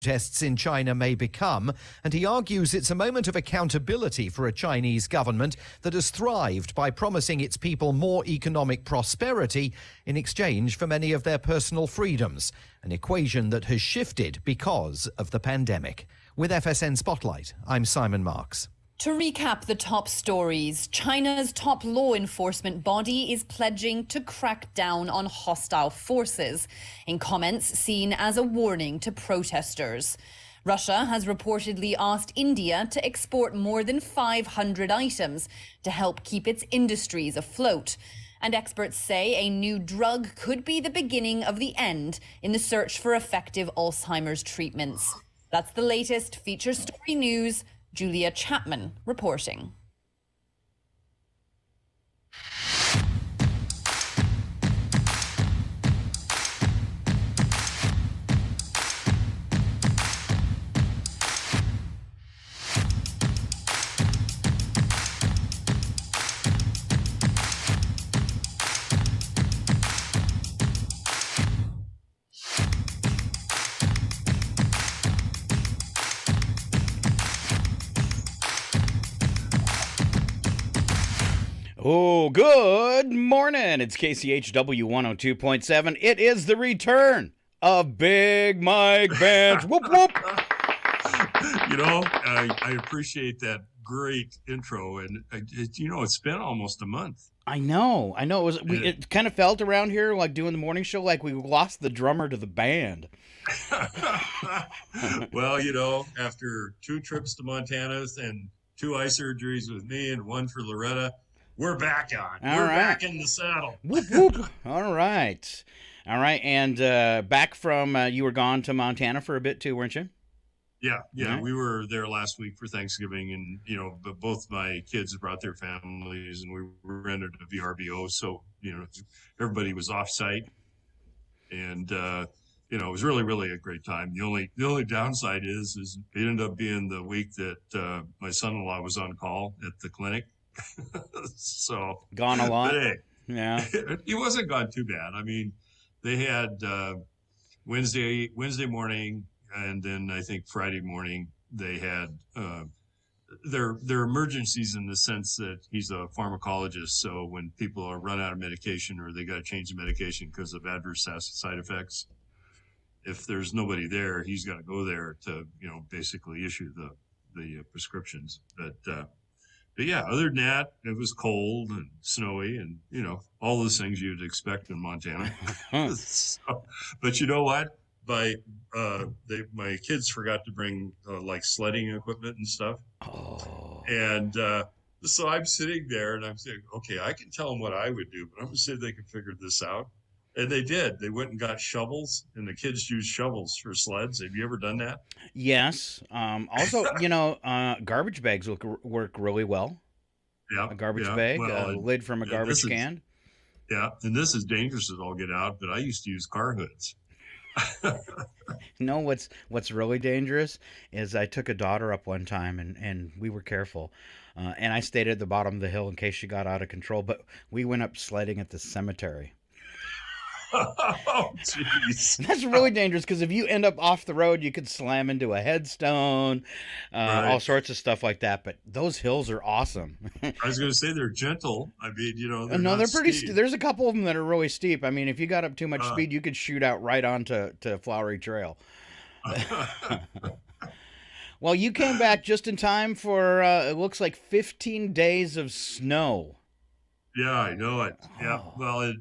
protests in China may become, and he argues it's a moment of accountability for a Chinese government that has thrived by promising its people more economic prosperity in exchange for many of their personal freedoms, an equation that has shifted because of the pandemic. With FSN Spotlight, I'm Simon Marks. To recap the top stories, China's top law enforcement body is pledging to crack down on hostile forces, in comments seen as a warning to protesters. Russia has reportedly asked India to export more than 500 items to help keep its industries afloat. And experts say a new drug could be the beginning of the end in the search for effective Alzheimer's treatments. That's the latest feature story news. Julia Chapman reporting. Oh, good morning. It's KCHW 102.7. It is the return of Big Mike Bench. Whoop, whoop. You know, I appreciate that great intro. And, it's been almost a month. I know. It kind of felt around here like doing the morning show like we lost the drummer to the band. Well, after 2 trips to Montana and 2 eye surgeries with me and 1 for Loretta, we're back on. We're back in the saddle. Whoop, whoop. All right. And back from, you were gone to Montana for a bit too, weren't you? Yeah. Right. We were there last week for Thanksgiving, and, but both my kids brought their families, and we rented a VRBO. So, everybody was off site, and, it was really, really a great time. The only downside is it ended up being the week that my son-in-law was on call at the clinic. So gone a lot. Hey, yeah, he wasn't gone too bad. I mean, they had Wednesday morning, and then I think Friday morning they had their emergencies in the sense that he's a pharmacologist. So when people are run out of medication or they got to change the medication because of adverse side effects, if there's nobody there, he's got to go there to basically issue the prescriptions. But yeah, other than that, it was cold and snowy and, all those things you'd expect in Montana. But you know what? My kids forgot to bring sledding equipment and stuff. Oh. And so I'm sitting there and I'm saying, okay, I can tell them what I would do, but I'm going to see if they can figure this out. And they did. They went and got shovels, and the kids used shovels for sleds. Have you ever done that? Yes. Also, garbage bags work really well. Yeah. A garbage bag, a lid from a garbage can. Yeah, and this is dangerous as all get out, but I used to use car hoods. What's really dangerous is I took a daughter up one time, and we were careful. And I stayed at the bottom of the hill in case she got out of control, but we went up sledding at the cemetery. Oh, jeez. That's really dangerous because if you end up off the road, you could slam into a headstone, Right. all sorts of stuff like that. But those hills are awesome. I was going to say they're gentle. I mean, they're No, not they're pretty. steep. There's a couple of them that are really steep. I mean, if you got up too much speed, you could shoot out right onto Flowery Trail. Well, you came back just in time for it looks like 15 days of snow. Yeah, I know it. Yeah, Oh. well, and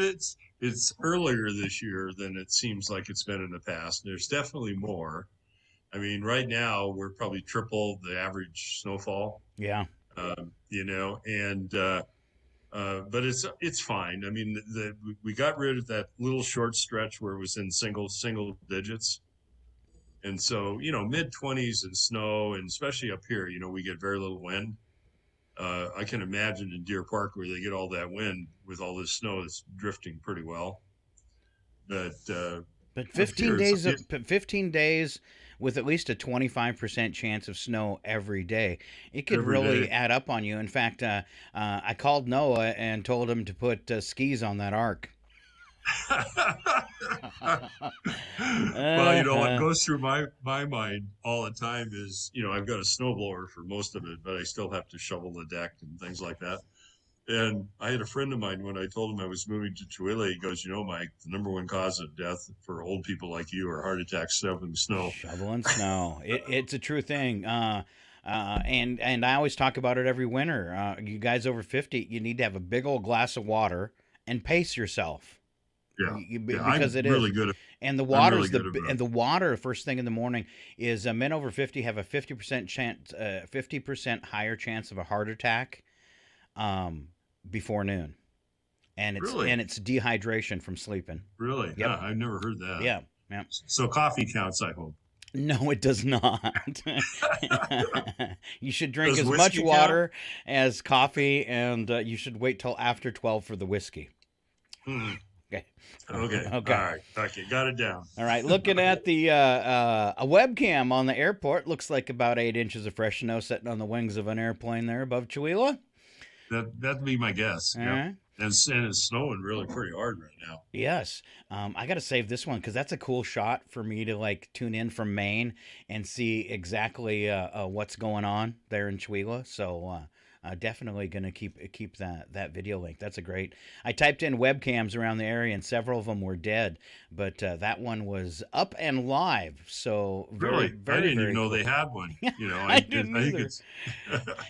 it's earlier this year than it seems like it's been in the past. There's definitely more. I mean, right now we're probably triple the average snowfall. Yeah. But it's fine. I mean, we got rid of that little short stretch where it was in single digits, and so mid-20s and snow, and especially up here, we get very little wind. I can imagine in Deer Park where they get all that wind with all this snow, it's drifting pretty well. But 15 days with at least a 25% chance of snow every day. It could really add up on you. In fact, I called Noah and told him to put skis on that ark. Well, what goes through my mind all the time is, I've got a snowblower for most of it, but I still have to shovel the deck and things like that. And I had a friend of mine, when I told him I was moving to Chihuahua, he goes, Mike, the number one cause of death for old people like you are heart attacks, shoveling snow. Shoveling snow. It's a true thing. And I always talk about it every winter. You guys over 50, you need to have a big old glass of water and pace yourself. Yeah, because I'm it really is. good at And the I'm water's really good and the water first thing in the morning is men over 50 have a 50% chance, 50% higher chance of a heart attack before noon. And Really? it's dehydration from sleeping. Really? Yep. Yeah, I've never heard that. Yeah. Yeah. So coffee counts, I hope. No, it does not. You should drink Does as much whiskey water as coffee, and you should wait till after 12 for the whiskey. Hmm. Okay. Okay. Okay. All right. Okay. Got it down. All right. Looking at the a webcam on the airport, looks like about 8 inches of fresh snow sitting on the wings of an airplane there above Chihuahua. That'd be my guess. All Yeah. right. And it's snowing really pretty hard right now. Yes. I got to save this one because that's a cool shot for me to tune in from Maine and see exactly what's going on there in Chihuahua. So definitely going to keep that video link. That's a great. I typed in webcams around the area and several of them were dead, but that one was up and live. So Really, very, I didn't very even know cool. they had one. I didn't think either. it's.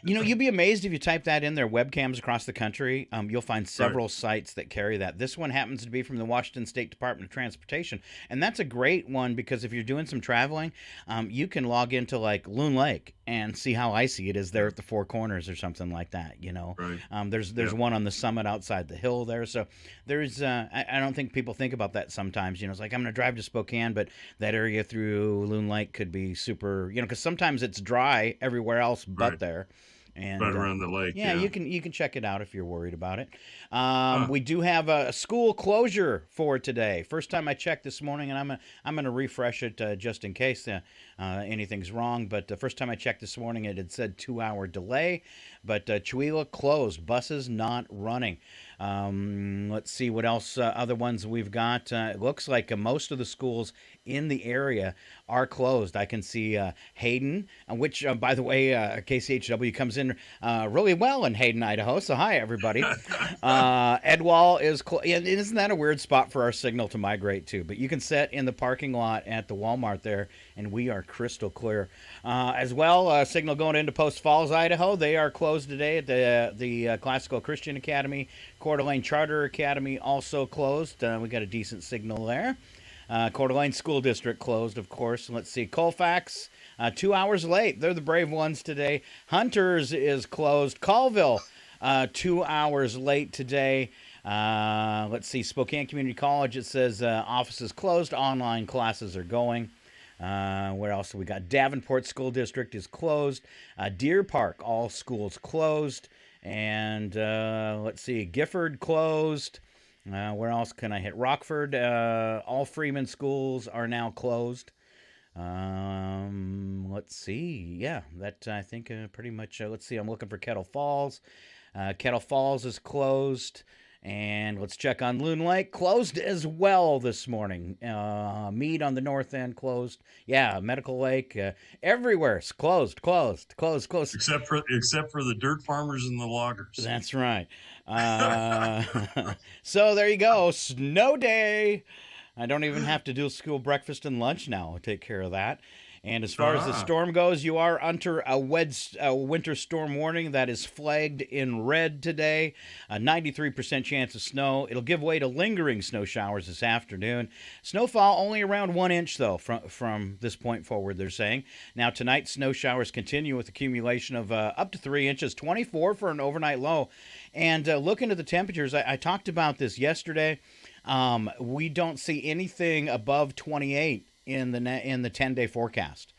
You'd be amazed if you type that in there, webcams across the country. You'll find several sites that carry that. This one happens to be from the Washington State Department of Transportation. And that's a great one because if you're doing some traveling, you can log into Loon Lake and see how icy it is there at the Four Corners or something like that, Right. There's one on the summit outside the hill there. So there's, I don't think people think about that sometimes. It's like, I'm going to drive to Spokane, but that area through Loon Lake could be super, because sometimes it's dry everywhere else but Right. there. And Right around the lake. yeah, you can check it out if you're worried about it. We do have a school closure for today. First time I checked this morning, and I'm gonna refresh it just in case anything's wrong. But the first time I checked this morning, it had said 2-hour delay. But Chihuahua closed, buses not running. Let's see what else. Other ones we've got. It looks like most of the schools in the area are closed. I can see Hayden, which, by the way, KCHW comes in really well in Hayden, Idaho. So hi, everybody. Edwall is closed. And isn't that a weird spot for our signal to migrate to? But you can sit in the parking lot at the Walmart there, and we are crystal clear. As well, signal going into Post Falls, Idaho. They are closed today at the Classical Christian Academy. Coeur d'Alene Charter Academy also closed. We got a decent signal there. Coeur d'Alene School District closed, of course. Let's see. Colfax, 2 hours late. They're the brave ones today. Hunters is closed. Colville, 2 hours late today. Let's see. Spokane Community College, it says offices closed. Online classes are going. Where else do we got? Davenport School District is closed. Deer Park, all schools closed. And let's see. Gifford closed. Where else can I hit? Rockford, all Freeman schools are now closed. Let's see. Yeah, that I think pretty much. Let's see. I'm looking for Kettle Falls. Kettle Falls is closed. And let's check on Loon Lake. Closed as well this morning. Mead on the north end closed. Yeah, Medical Lake. Everywhere's closed. Except for the dirt farmers and the loggers. That's right. So there you go. Snow day. I don't even have to do school breakfast and lunch now. I'll take care of that. And as far as the storm goes, you are under a winter storm warning that is flagged in red today. A 93% chance of snow. It'll give way to lingering snow showers this afternoon. Snowfall only around 1 inch, though, from this point forward, they're saying. Now, tonight, snow showers continue with accumulation of up to 3 inches, 24 for an overnight low. And looking at the temperatures, I talked about this yesterday. We don't see anything above 28 in the 10-day forecast.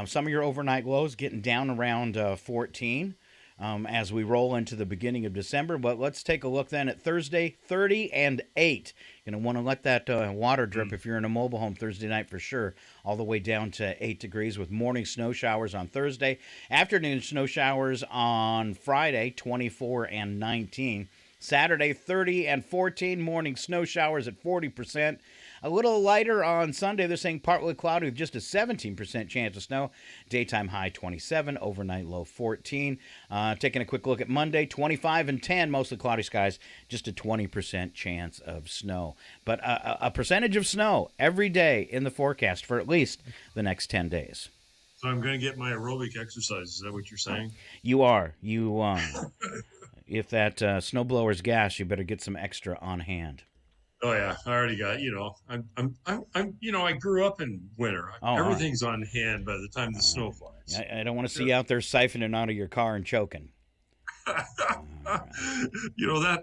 Some of your overnight lows getting down around 14 as we roll into the beginning of December. But let's take a look then at Thursday, 30 and 8. You're going to want to let that water drip if you're in a mobile home Thursday night for sure, all the way down to 8 degrees with morning snow showers on Thursday. Afternoon snow showers on Friday, 24 and 19. Saturday, 30 and 14. Morning snow showers at 40%. A little lighter on Sunday. They're saying partly cloudy with just a 17% chance of snow. Daytime high 27, overnight low 14. Taking a quick look at Monday, 25 and 10, mostly cloudy skies, just a 20% chance of snow. But a percentage of snow every day in the forecast for at least the next 10 days. So I'm going to get my aerobic exercise. Is that what you're saying? You are. If that snowblower's gas, you better get some extra on hand. Oh yeah, I already got. I grew up in winter. Everything's on hand by the time the snow flies. I don't want to see you out there siphoning out of your car and choking. That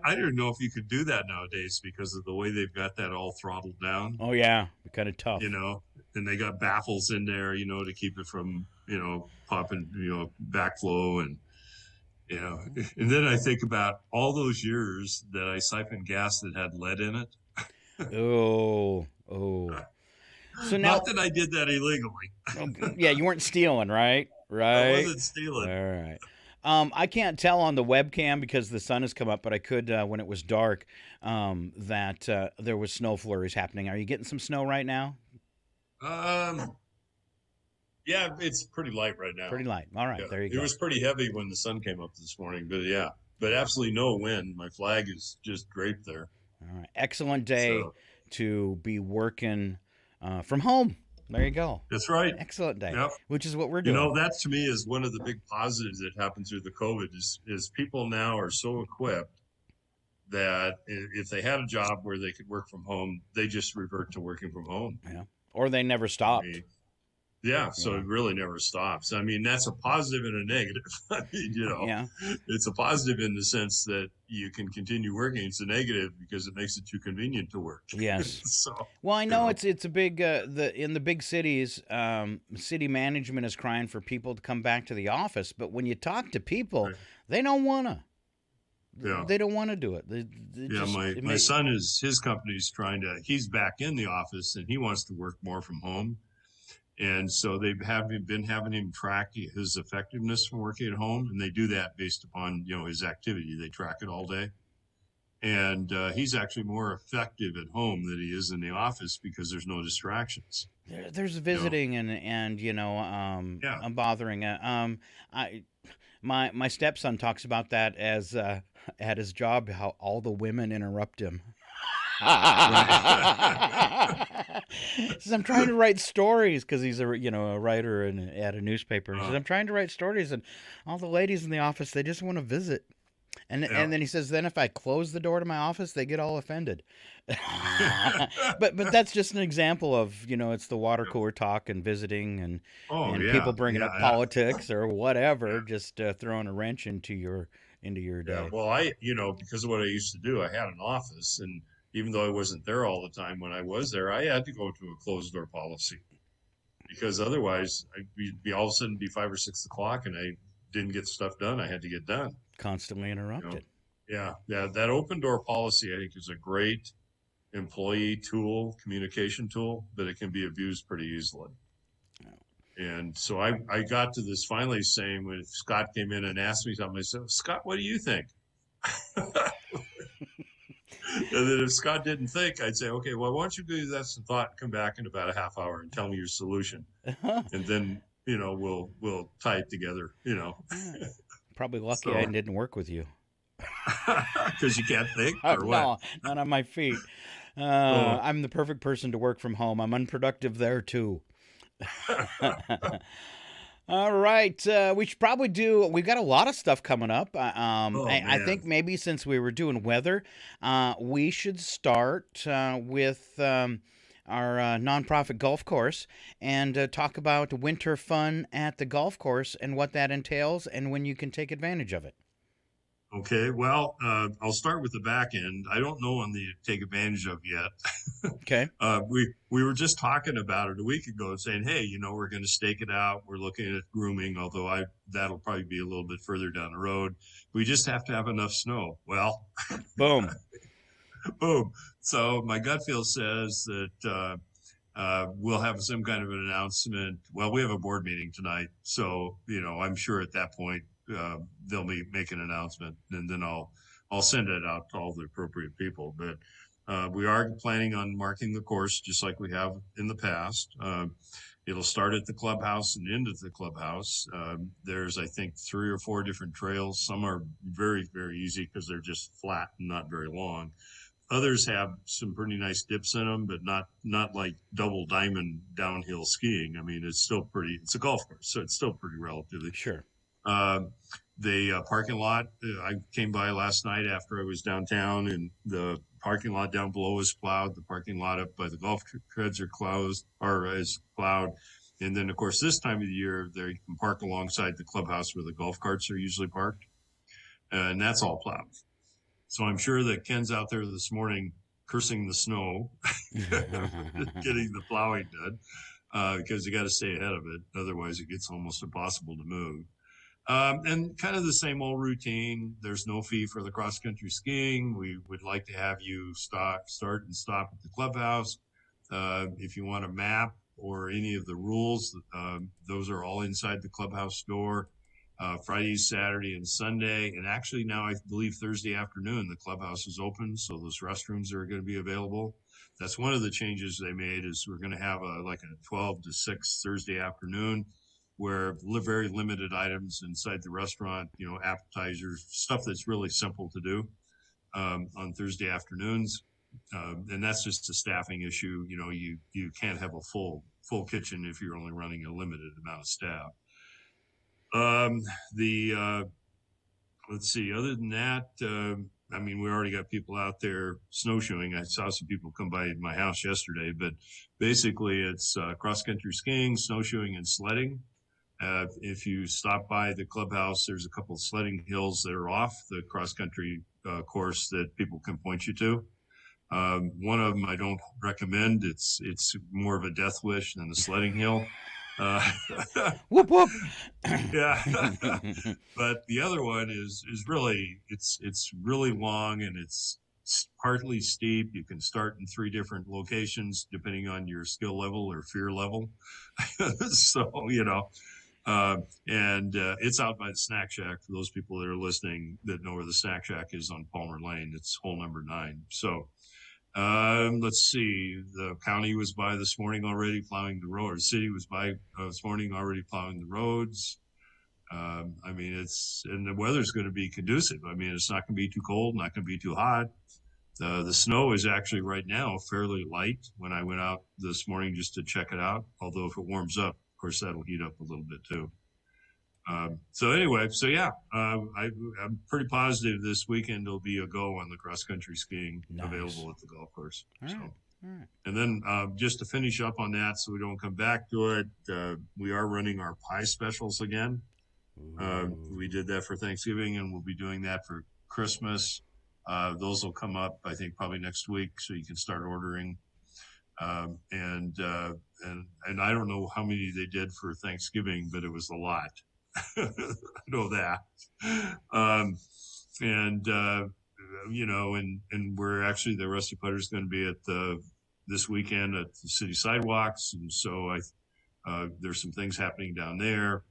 I don't know if you could do that nowadays because of the way they've got that all throttled down. Oh yeah, kind of tough. And they got baffles in there, to keep it from, popping, backflow and. And then I think about all those years that I siphoned gas that had lead in it. Oh. So now, not that I did that illegally. Yeah, you weren't stealing, right? I wasn't stealing. All right. I can't tell on the webcam because the sun has come up, but I could when it was dark that there was snow flurries happening. Are you getting some snow right now? Yeah, it's pretty light right now. Pretty light. All right, yeah. There you go. It was pretty heavy when the sun came up this morning, but absolutely no wind. My flag is just draped there. All right, excellent day to be working from home. There you go. That's right. Excellent day. Yep. Which is what we're doing. That to me is one of the big positives that happened through the COVID is people now are so equipped that if they had a job where they could work from home, they just revert to working from home. Yeah. Or they never stopped. So it really never stops. I mean, that's a positive and a negative. I mean, it's a positive in the sense that you can continue working. It's a negative because it makes it too convenient to work. Yes. Well, I know it's a big in the big cities, city management is crying for people to come back to the office. But when you talk to people, they don't want to. Yeah. They don't want to do it. My son his company's he's back in the office and he wants to work more from home. And so they've been having him track his effectiveness from working at home. And they do that based upon, his activity. They track it all day. And he's actually more effective at home than he is in the office because there's no distractions. There's visiting and bothering. My stepson talks about that as at his job, how all the women interrupt him. Says, I'm trying to write stories because he's a writer at a newspaper. He says, I'm trying to write stories and all the ladies in the office, they just want to visit. And then he says, then if I close the door to my office, they get all offended. but that's just an example of, it's the water cooler talk and visiting and people bringing up politics or whatever, just throwing a wrench into your day. Yeah, well, because of what I used to do, I had an office, and even though I wasn't there all the time when I was there, I had to go to a closed door policy because otherwise I'd be all of a sudden be 5 or 6 o'clock and I didn't get stuff done. I had to get done. Constantly interrupted. Yeah. That open door policy, I think, is a great employee tool, communication tool, but it can be abused pretty easily. And so I got to this finally saying when Scott came in and asked me something, I said, Scott, what do you think? And then if Scott didn't think, I'd say, okay, well, why don't you give that some thought and come back in about a half hour and tell me your solution. And then, we'll tie it together, Probably lucky I didn't work with you. Because you can't think or what? No, not on my feet. I'm the perfect person to work from home. I'm unproductive there too. All right. We should probably we've got a lot of stuff coming up. I think maybe since we were doing weather, we should start with our nonprofit golf course and talk about winter fun at the golf course and what that entails and when you can take advantage of it. Okay, well, I'll start with the back end. I don't know when to take advantage of yet. Okay. We were just talking about it a week ago and saying, hey, we're going to stake it out. We're looking at grooming, although that'll probably be a little bit further down the road. We just have to have enough snow. Well, boom. Boom. So my gut feel says that we'll have some kind of an announcement. Well, we have a board meeting tonight. So, I'm sure at that point, they'll make an announcement and then I'll I'll send it out to all the appropriate people. But we are planning on marking the course just like we have in the past. It'll start at the clubhouse and end at the clubhouse. There's, I think, 3 or 4 different trails. Some are very, very easy because they're just flat and not very long. Others have some pretty nice dips in them, but not like double diamond downhill skiing. I mean, it's a golf course, so it's still pretty relatively. Sure. The parking lot, I came by last night after I was downtown, and the parking lot down below is plowed. The parking lot up by the golf creds is plowed. And then, of course, this time of the year, there you can park alongside the clubhouse where the golf carts are usually parked. And that's all plowed. So I'm sure that Ken's out there this morning cursing the snow, getting the plowing done, because you got to stay ahead of it. Otherwise, it gets almost impossible to move. And kind of the same old routine. There's no fee for the cross-country skiing. We would like to have you start and stop at the clubhouse. If you want a map or any of the rules, those are all inside the clubhouse door. Friday, Saturday, and Sunday. And actually now I believe Thursday afternoon, the clubhouse is open. So those restrooms are going to be available. That's one of the changes they made is we're going to have a 12 to 6 Thursday afternoon where very limited items inside the restaurant, appetizers, stuff that's really simple to do on Thursday afternoons. And that's just a staffing issue. You can't have a full kitchen if you're only running a limited amount of staff. Let's see, other than that, we already got people out there snowshoeing. I saw some people come by my house yesterday, but basically it's cross-country skiing, snowshoeing, and sledding. If you stop by the clubhouse, there's a couple of sledding hills that are off the cross-country course that people can point you to. One of them I don't recommend. It's more of a death wish than a sledding hill. Whoop whoop. Yeah. But the other one is really it's really long and it's partly steep. You can start in 3 different locations depending on your skill level or fear level. So it's out by the Snack Shack. For those people that are listening that know where the Snack Shack is on Palmer Lane, it's hole number 9. So let's see. The county was by this morning already plowing the road. Or the city was by this morning already plowing the roads. And the weather's going to be conducive. It's not going to be too cold, not going to be too hot. The snow is actually right now fairly light when I went out this morning just to check it out. Although if it warms up, of course, that'll heat up a little bit too. I'm pretty positive this weekend there'll be a go on the cross-country skiing available at the golf course. All right. And then just to finish up on that so we don't come back to it, we are running our pie specials again. We did that for Thanksgiving and we'll be doing that for Christmas. Those will come up, I think, probably next week, so you can start ordering. And I don't know how many they did for Thanksgiving, but it was a lot. I know that. And we're actually, the Rusty Putter is going to be at this weekend at the city sidewalks, and so there's some things happening down there.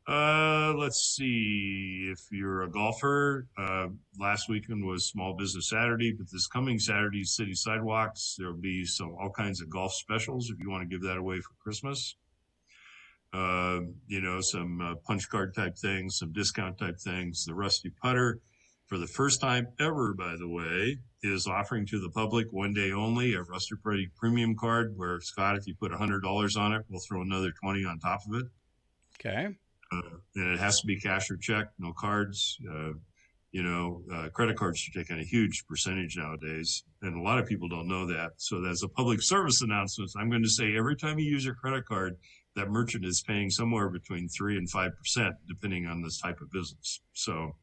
Let's see, if you're a golfer, last weekend was Small Business Saturday, but this coming Saturday, City Sidewalks, there'll be all kinds of golf specials if you want to give that away for Christmas. Some punch card type things, some discount type things. The Rusty Putter, for the first time ever, by the way, is offering to the public one day only a Rusty Putter premium card where, Scott, if you put $100 on it, we'll throw another 20 on top of it. Okay. And it has to be cash or check, no cards. Credit cards are taking a huge percentage nowadays, and a lot of people don't know that. So that's a public service announcement. I'm going to say every time you use your credit card, that merchant is paying somewhere between 3 and 5%, depending on this type of business. So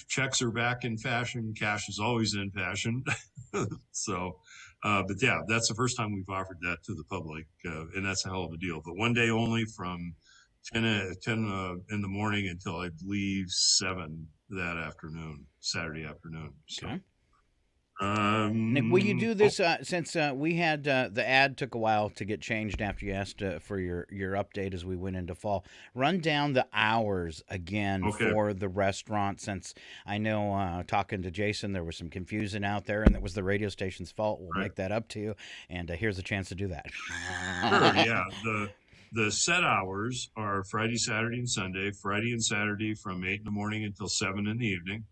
checks are back in fashion. Cash is always in fashion. But yeah, that's the first time we've offered that to the public, and that's a hell of a deal. But one day only from 10 in the morning until I believe 7 that afternoon, Saturday afternoon. So, okay. Nick, will you do this since we had the ad took a while to get changed after you asked for your update as we went into fall. Run down the hours again for the restaurant, since I know talking to Jason there was some confusion out there, and it was the radio station's fault. We'll make that up to you, and here's a chance to do that. Sure, yeah. The set hours are Friday, Saturday, and Sunday. Friday and Saturday from 8 in the morning until 7 in the evening.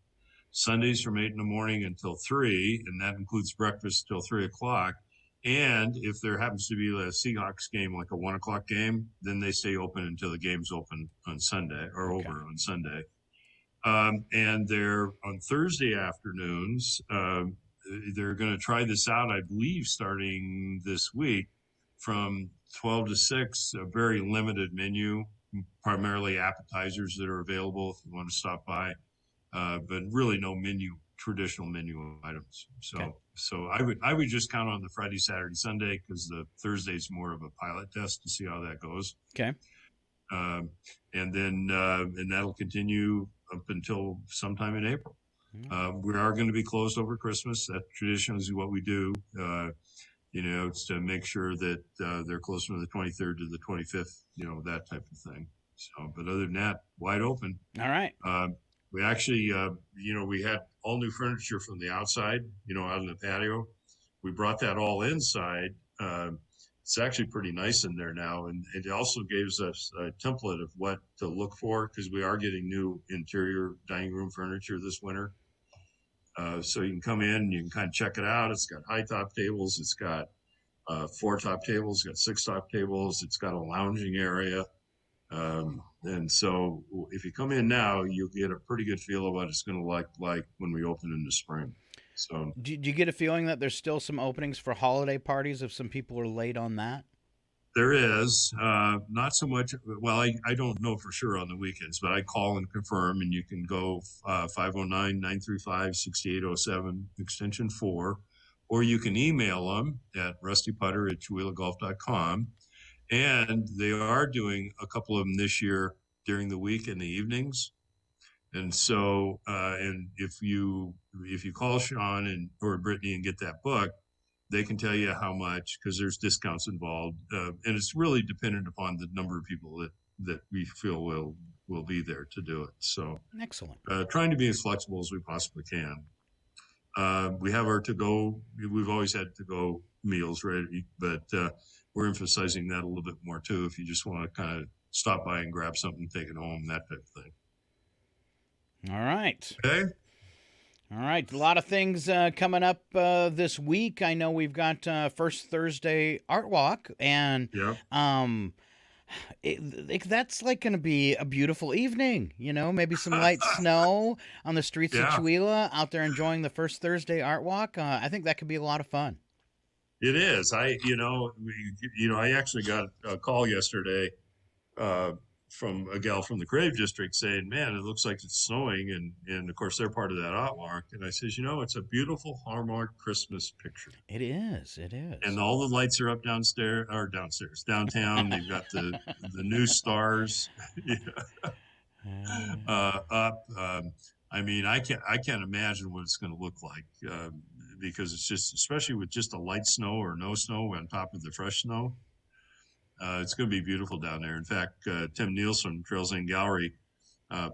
Sundays from 8 in the morning until 3, and that includes breakfast till 3 o'clock. And if there happens to be a Seahawks game, like a 1 o'clock game, then they stay open until the game's open on Sunday, or over on Sunday. And they're on Thursday afternoons. They're going to try this out, I believe, starting this week from 12 to 6, a very limited menu, primarily appetizers that are available if you want to stop by. But really no traditional menu items. So I would just count on the Friday, Saturday, Sunday, because the Thursday's more of a pilot test to see how that goes. Okay. And then and that'll continue up until sometime in April. We are going to be closed over Christmas. That traditionally is what we do. It's to make sure that they're closed from the 23rd to the 25th. That type of thing. So, but other than that, wide open. All right. We actually, we had all new furniture from the outside, out in the patio. We brought that all inside. It's actually pretty nice in there now. And it also gives us a template of what to look for, because we are getting new interior dining room furniture this winter. So you can come in and you can kind of check it out. It's got high top tables. It's got 4 top tables. It's got 6 top tables. It's got a lounging area. And so if you come in now, you'll get a pretty good feel of what it's going to look like when we open in the spring. So do you get a feeling that there's still some openings for holiday parties if some people are late on that? There is, not so much. Well, I don't know for sure on the weekends, but I call and confirm, and you can go 509-935-6807, extension 4, or you can email them at rustyputter@CheweelaGolf.com. And they are doing a couple of them this year during the week in the evenings. And so, and if you call Sean or Brittany and get that book, they can tell you how much, because there's discounts involved. And it's really dependent upon the number of people that we feel will be there to do it. So excellent. Trying to be as flexible as we possibly can. We have our to-go. We've always had to-go meals ready, but we're emphasizing that a little bit more too. If you just want to kind of stop by and grab something, take it home, that type of thing. All right. Okay. All right. A lot of things coming up this week. I know we've got First Thursday Art Walk, and that's like going to be a beautiful evening. Maybe some light snow on the streets of Cheweela, out there enjoying the First Thursday Art Walk. I think that could be a lot of fun. It is. I actually got a call yesterday from a gal from the Crave District saying, "Man, it looks like it's snowing," and of course they're part of that Hallmark. And I says, it's a beautiful Hallmark Christmas picture. It is. It is. And all the lights are up downtown. They've got the new stars up. I mean, I can't imagine what it's going to look like. Because it's just, especially with just a light snow or no snow on top of the fresh snow, it's going to be beautiful down there. In fact, Tim Nielsen, Trails End Gallery,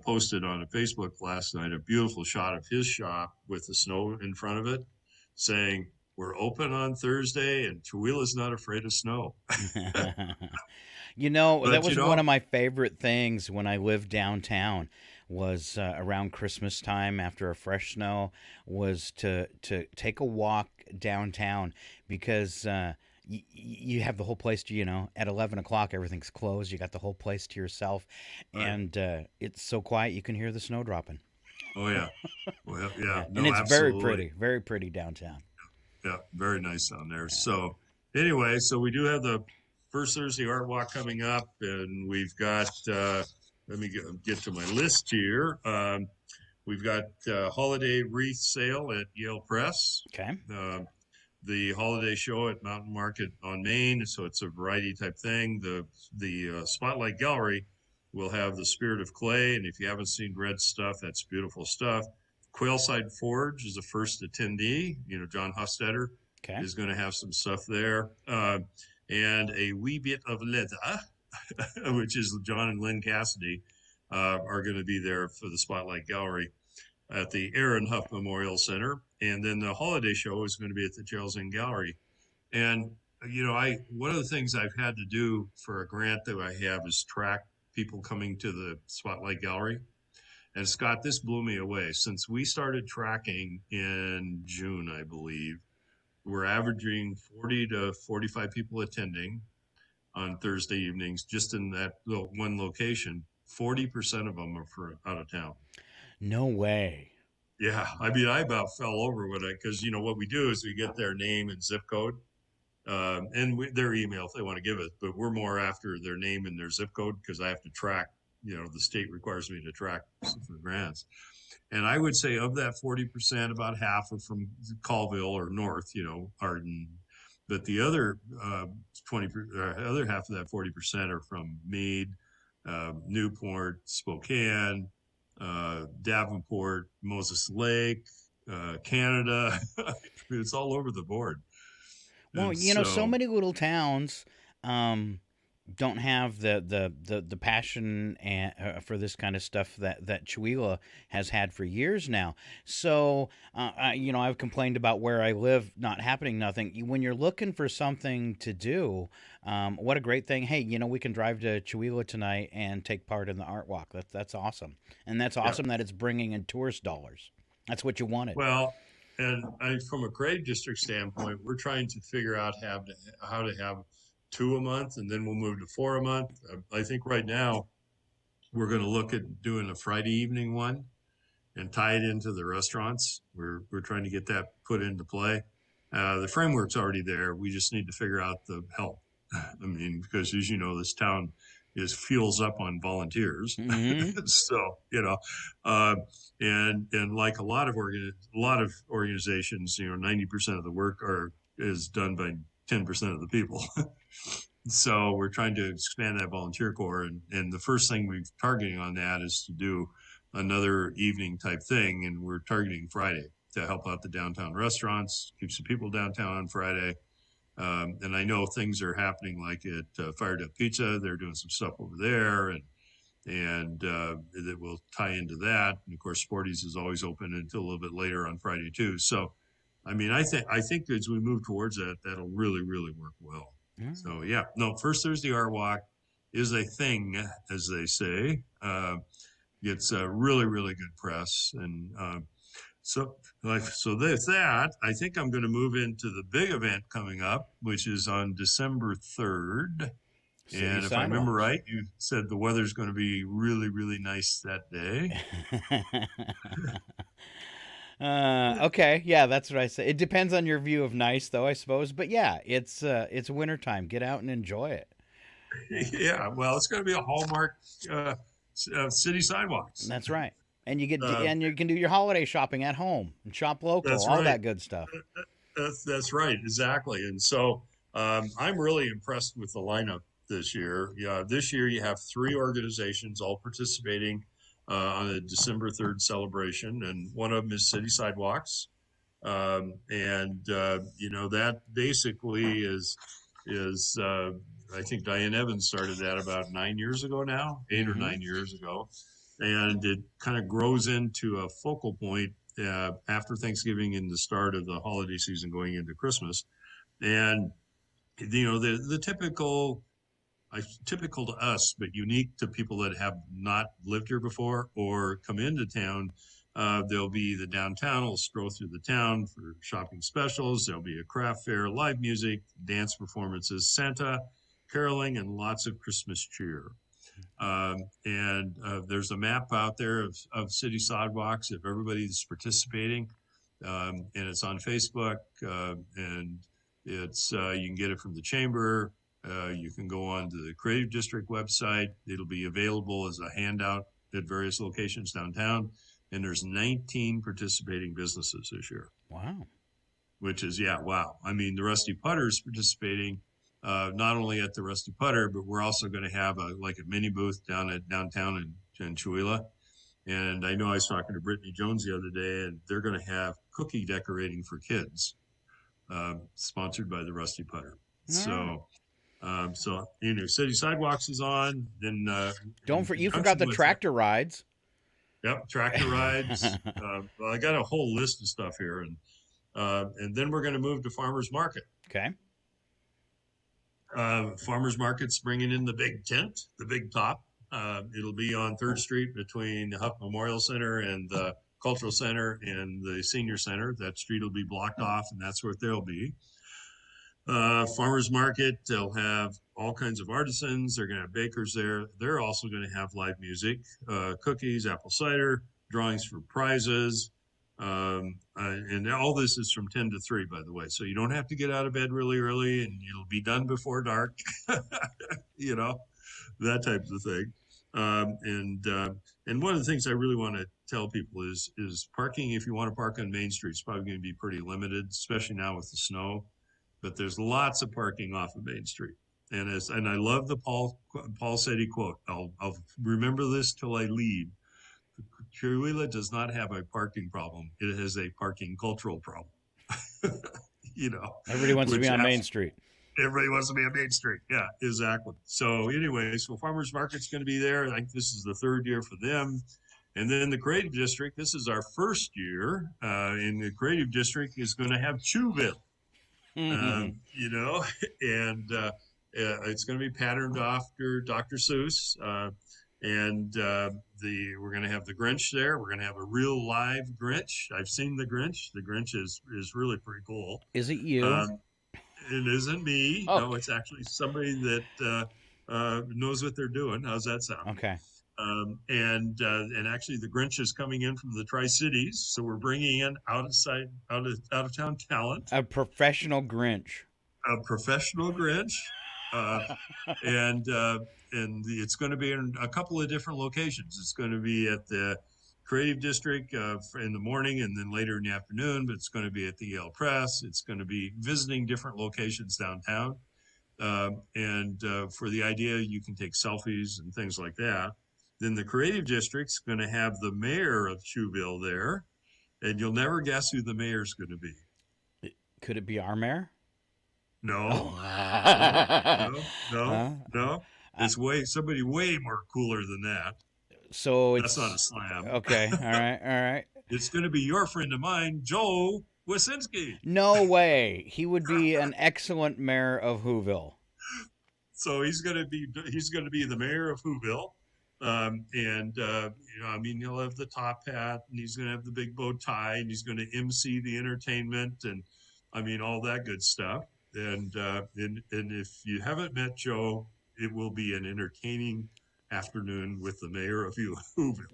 posted on a Facebook last night a beautiful shot of his shop with the snow in front of it, saying, "We're open on Thursday, and Cheweela's not afraid of snow." That was one of my favorite things when I lived downtown. Was around Christmas time, after a fresh snow, was to take a walk downtown, because you have the whole place to, at 11 o'clock, everything's closed. You got the whole place to yourself, and it's so quiet you can hear the snow dropping. Oh, yeah. Well, yeah. And it's absolutely. very pretty downtown. Yeah, very nice down there. Yeah. So anyway, we do have the First Thursday Art Walk coming up, and we've got... let me get to my list here. We've got holiday wreath sale at Yale Press. Okay. The holiday show at Mountain Market on Main. So it's a variety type thing. The Spotlight Gallery will have the Spirit of Clay. And if you haven't seen Red's stuff, that's beautiful stuff. Quailside Forge is the first attendee. John Hostetter is going to have some stuff there. And A Wee Bit of Leather, which is John and Lynn Cassidy, are going to be there for the Spotlight Gallery at the Aaron Huff Memorial Center. And then the holiday show is going to be at the Gerald's Inn Gallery. And, one of the things I've had to do for a grant that I have is track people coming to the Spotlight Gallery. And Scott, this blew me away. Since we started tracking in June, I believe, we're averaging 40 to 45 people attending on Thursday evenings, just in that one location. 40% of them are for out of town. No way. Yeah. I mean, I about fell over because what we do is we get their name and zip code and their email if they want to give it, but we're more after their name and their zip code because I have to track, the state requires me to track for grants. And I would say of that 40%, about half are from Colville or North, Arden. But the other other half of that 40% are from Meade, Newport, Spokane, Davenport, Moses Lake, Canada. It's all over the board. Well, And so many little towns don't have the passion for this kind of stuff that Chihuahua has had for years now. So, I've complained about where I live not happening nothing. When you're looking for something to do, what a great thing. Hey, we can drive to Chihuahua tonight and take part in the art walk. That's awesome. And that's awesome that it's bringing in tourist dollars. That's what you wanted. Well, and from a creative district standpoint, we're trying to figure out how to have 2 a month, and then we'll move to 4 a month. I think right now we're going to look at doing a Friday evening one and tie it into the restaurants. We're trying to get that put into play. The framework's already there. We just need to figure out the help. I mean, because as you know, this town fuels up on volunteers. Mm-hmm. So, and like a lot of organizations, 90% of the work is done by 10% of the people. So we're trying to expand that volunteer corps. And the first thing we're targeting on that is to do another evening type thing. And we're targeting Friday to help out the downtown restaurants, keep some people downtown on Friday. And I know things are happening like at Fired Up Pizza. They're doing some stuff over there and that will tie into that. And of course, Sporty's is always open until a little bit later on Friday too. So, I mean, I think as we move towards that, that'll really, really work well. Mm. So First Thursday Art Walk is a thing, as they say. It's a really, really good press. And so there's that. I think I'm going to move into the big event coming up, which is on December 3rd. And if I remember right, you said the weather's going to be really, really nice that day. Okay. Yeah, that's what I say. It depends on your view of nice, though, I suppose. But yeah, it's wintertime. Get out and enjoy it. Yeah. Well, it's going to be a hallmark city sidewalks. That's right. And you can do your holiday shopping at home and shop local, all that good stuff. That's right. Exactly. And so I'm really impressed with the lineup this year. Yeah. This year you have 3 organizations all participating on the December 3rd celebration, and one of them is City Sidewalks. That basically is I think Diane Evans started that about 9 years ago now, 8 or 9 years ago. And it kind of grows into a focal point after Thanksgiving and the start of the holiday season going into Christmas. And, the typical to us, but unique to people that have not lived here before or come into town, there'll be the downtown will stroll through the town for shopping specials. There'll be a craft fair, live music, dance performances, Santa, caroling, and lots of Christmas cheer. There's a map out there of city sidewalks if everybody's participating, and it's on Facebook, and it's you can get it from the chamber. You can go on to the Creative District website. It'll be available as a handout at various locations downtown. And there's 19 participating businesses this year. Wow. Which is, wow. I mean, the Rusty Putter is participating not only at the Rusty Putter, but we're also going to have a mini booth down at downtown in Chihuahua. And I know I was talking to Brittany Jones the other day, and they're going to have cookie decorating for kids, sponsored by the Rusty Putter. So, City Sidewalks is on. Then you forgot the tractor rides. Yep, tractor rides. Well, I got a whole list of stuff here, and then we're going to move to Farmers Market. Okay. Farmers Market's bringing in the big tent, the big top. It'll be on 3rd Street between the Huff Memorial Center and the Cultural Center and the Senior Center. That street will be blocked off, and that's where they'll be. Farmers Market, they'll have all kinds of artisans. They're going to have bakers there. They're also going to have live music, cookies, apple cider, drawings for prizes. And all this is from 10 to 3, by the way. So you don't have to get out of bed really early, and it'll be done before dark, that type of thing. And one of the things I really want to tell people is parking. If you want to park on Main Street, it's probably going to be pretty limited, especially now with the snow. But there's lots of parking off of Main Street. And I love the Paul Setti quote. I'll remember this till I leave. Cheruila does not have a parking problem. It has a parking cultural problem. Everybody wants to be on Main Street. Everybody wants to be on Main Street. Yeah, exactly. So anyway, Farmers Market's going to be there. I think this is the 3rd year for them. And then the Creative District, this is our 1st year. And the Creative District is going to have Chewville. And it's going to be patterned after Dr. Seuss. We're going to have the Grinch there. We're going to have a real live Grinch. I've seen the Grinch. The Grinch is really pretty cool. Is it you? It isn't me. Oh. No, it's actually somebody that knows what they're doing. How's that sound? Okay. And actually, the Grinch is coming in from the Tri-Cities, so we're bringing in out of town talent. A professional Grinch. A professional Grinch, and it's going to be in a couple of different locations. It's going to be at the Creative District in the morning, and then later in the afternoon. But it's going to be at the Yale Press. It's going to be visiting different locations downtown, for the idea you can take selfies and things like that. Then the Creative District's going to have the mayor of Chewville there, and you'll never guess who the mayor's going to be. Could it be our mayor? No. No. It's somebody way more cooler than that. So that's not a slam. Okay. All right. It's going to be your friend of mine, Joe Wasinski. No way. He would be an excellent mayor of Whoville. So he's going to be the mayor of Whoville. He'll have the top hat, and he's going to have the big bow tie, and he's going to MC the entertainment, and all that good stuff. And if you haven't met Joe, it will be an entertaining afternoon with the mayor of Whoville.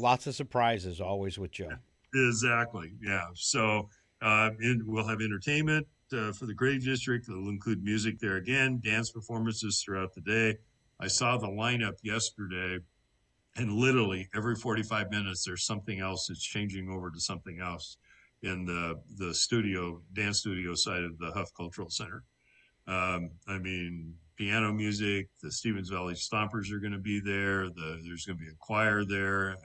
Lots of surprises always with Joe. Exactly. Yeah. So we'll have entertainment for the Creative District. It'll include music there again, dance performances throughout the day. I saw the lineup yesterday, and literally every 45 minutes, there's something else that's changing over to something else in the dance studio side of the Huff Cultural Center. Piano music, the Stevens Valley Stompers are going to be there. There's going to be a choir there.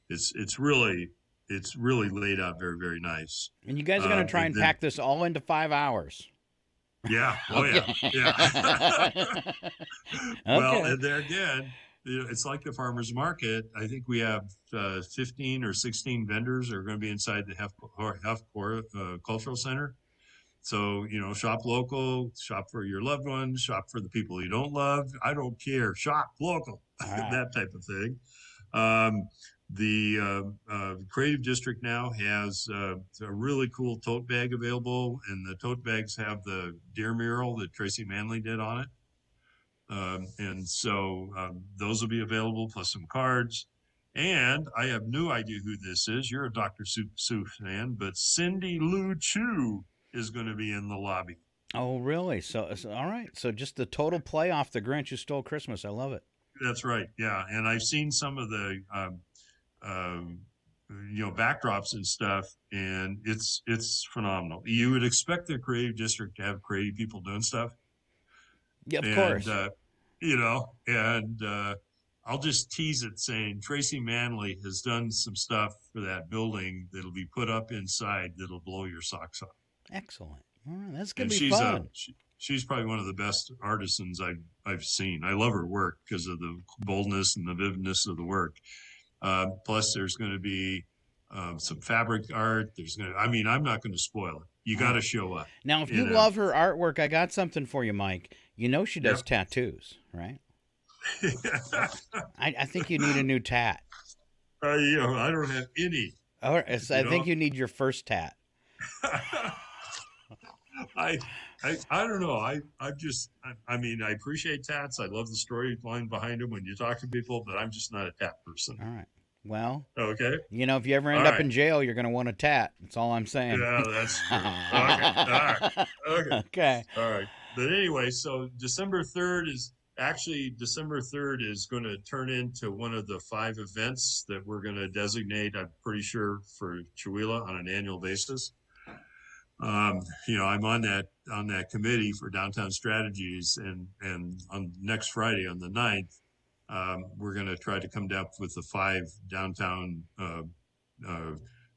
It's really laid out very, very nice. And you guys are going to try and pack this all into 5 hours. Yeah. Oh, yeah. Yeah. Well, and there again, it's like the farmers market. I think we have 15 or 16 vendors are going to be inside the Huff Cultural Center. So, shop local, shop for your loved ones, shop for the people you don't love. I don't care. Shop local, that type of thing. The Creative District now has a really cool tote bag available, and the tote bags have the deer mural that Tracy Manley did on it. Those will be available, plus some cards. And I have no idea who this is. You're a Dr. Seuss fan, but Cindy Lou Chu is going to be in the lobby. Oh, really? So all right. So just the total play off The Grinch Who Stole Christmas. I love it. That's right. Yeah. And I've seen some of the, backdrops and stuff, and it's phenomenal. You would expect the Creative District to have creative people doing stuff. Yeah, of course. I'll just tease it saying Tracy Manley has done some stuff for that building that'll be put up inside that'll blow your socks off. Excellent. All right, that's gonna And be fun. she's probably one of the best artisans I've seen. I love her work because of the boldness and the vividness of the work. Plus, there's going to be some fabric art. I'm not going to spoil it. You got to show up. Now, if you love her artwork, I got something for you, Mike. You know she does tattoos, right? I think you need a new tat. I don't have any. All right, I think you need your first tat. I don't know. I appreciate tats. I love the storyline behind them when you talk to people, but I'm just not a tat person. All right. Well, okay. If you ever end up in jail, you're going to want a tat. That's all I'm saying. Yeah, that's true. Okay. All right. Okay. All right. But anyway, so December 3rd is going to turn into one of the 5 events that we're going to designate, I'm pretty sure, for Chihuahua on an annual basis. I'm on that committee for downtown strategies, and on next Friday on the 9th, we're going to try to come up with the 5 downtown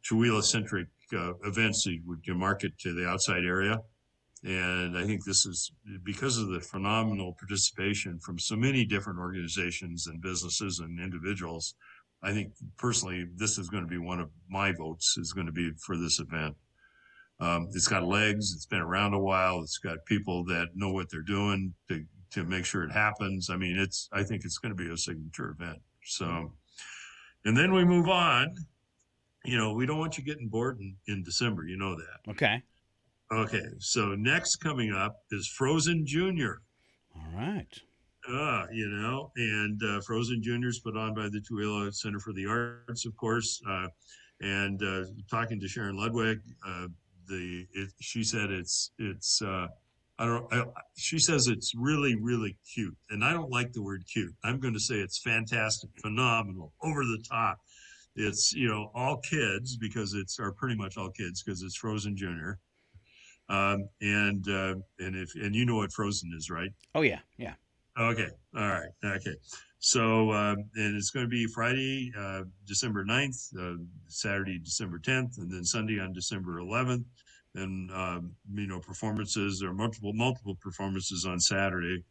Chihuahua centric events that would market to the outside area. And I think this is because of the phenomenal participation from so many different organizations and businesses and individuals. I think personally, this is going to be one of my votes is going to be for this event. It's got legs. It's been around a while. It's got people that know what they're doing to make sure it happens. I think it's going to be a signature event. So, and then we move on. We don't want you getting bored in December. You know that. Okay. So next coming up is Frozen Junior. All right. Frozen Junior's put on by the Chihuahua Center for the Arts, of course. And talking to Sharon Ludwig, she said she says it's really, really cute. And I don't like the word cute. I'm going to say it's fantastic, phenomenal, over the top. It's, all kids pretty much all kids because it's Frozen Junior. And you know what Frozen is, right? Oh yeah. Yeah. Okay. All right. Okay. So, and it's going to be Friday, December 9th, Saturday, December 10th, and then Sunday on December 11th. And, performances or multiple performances on Saturday.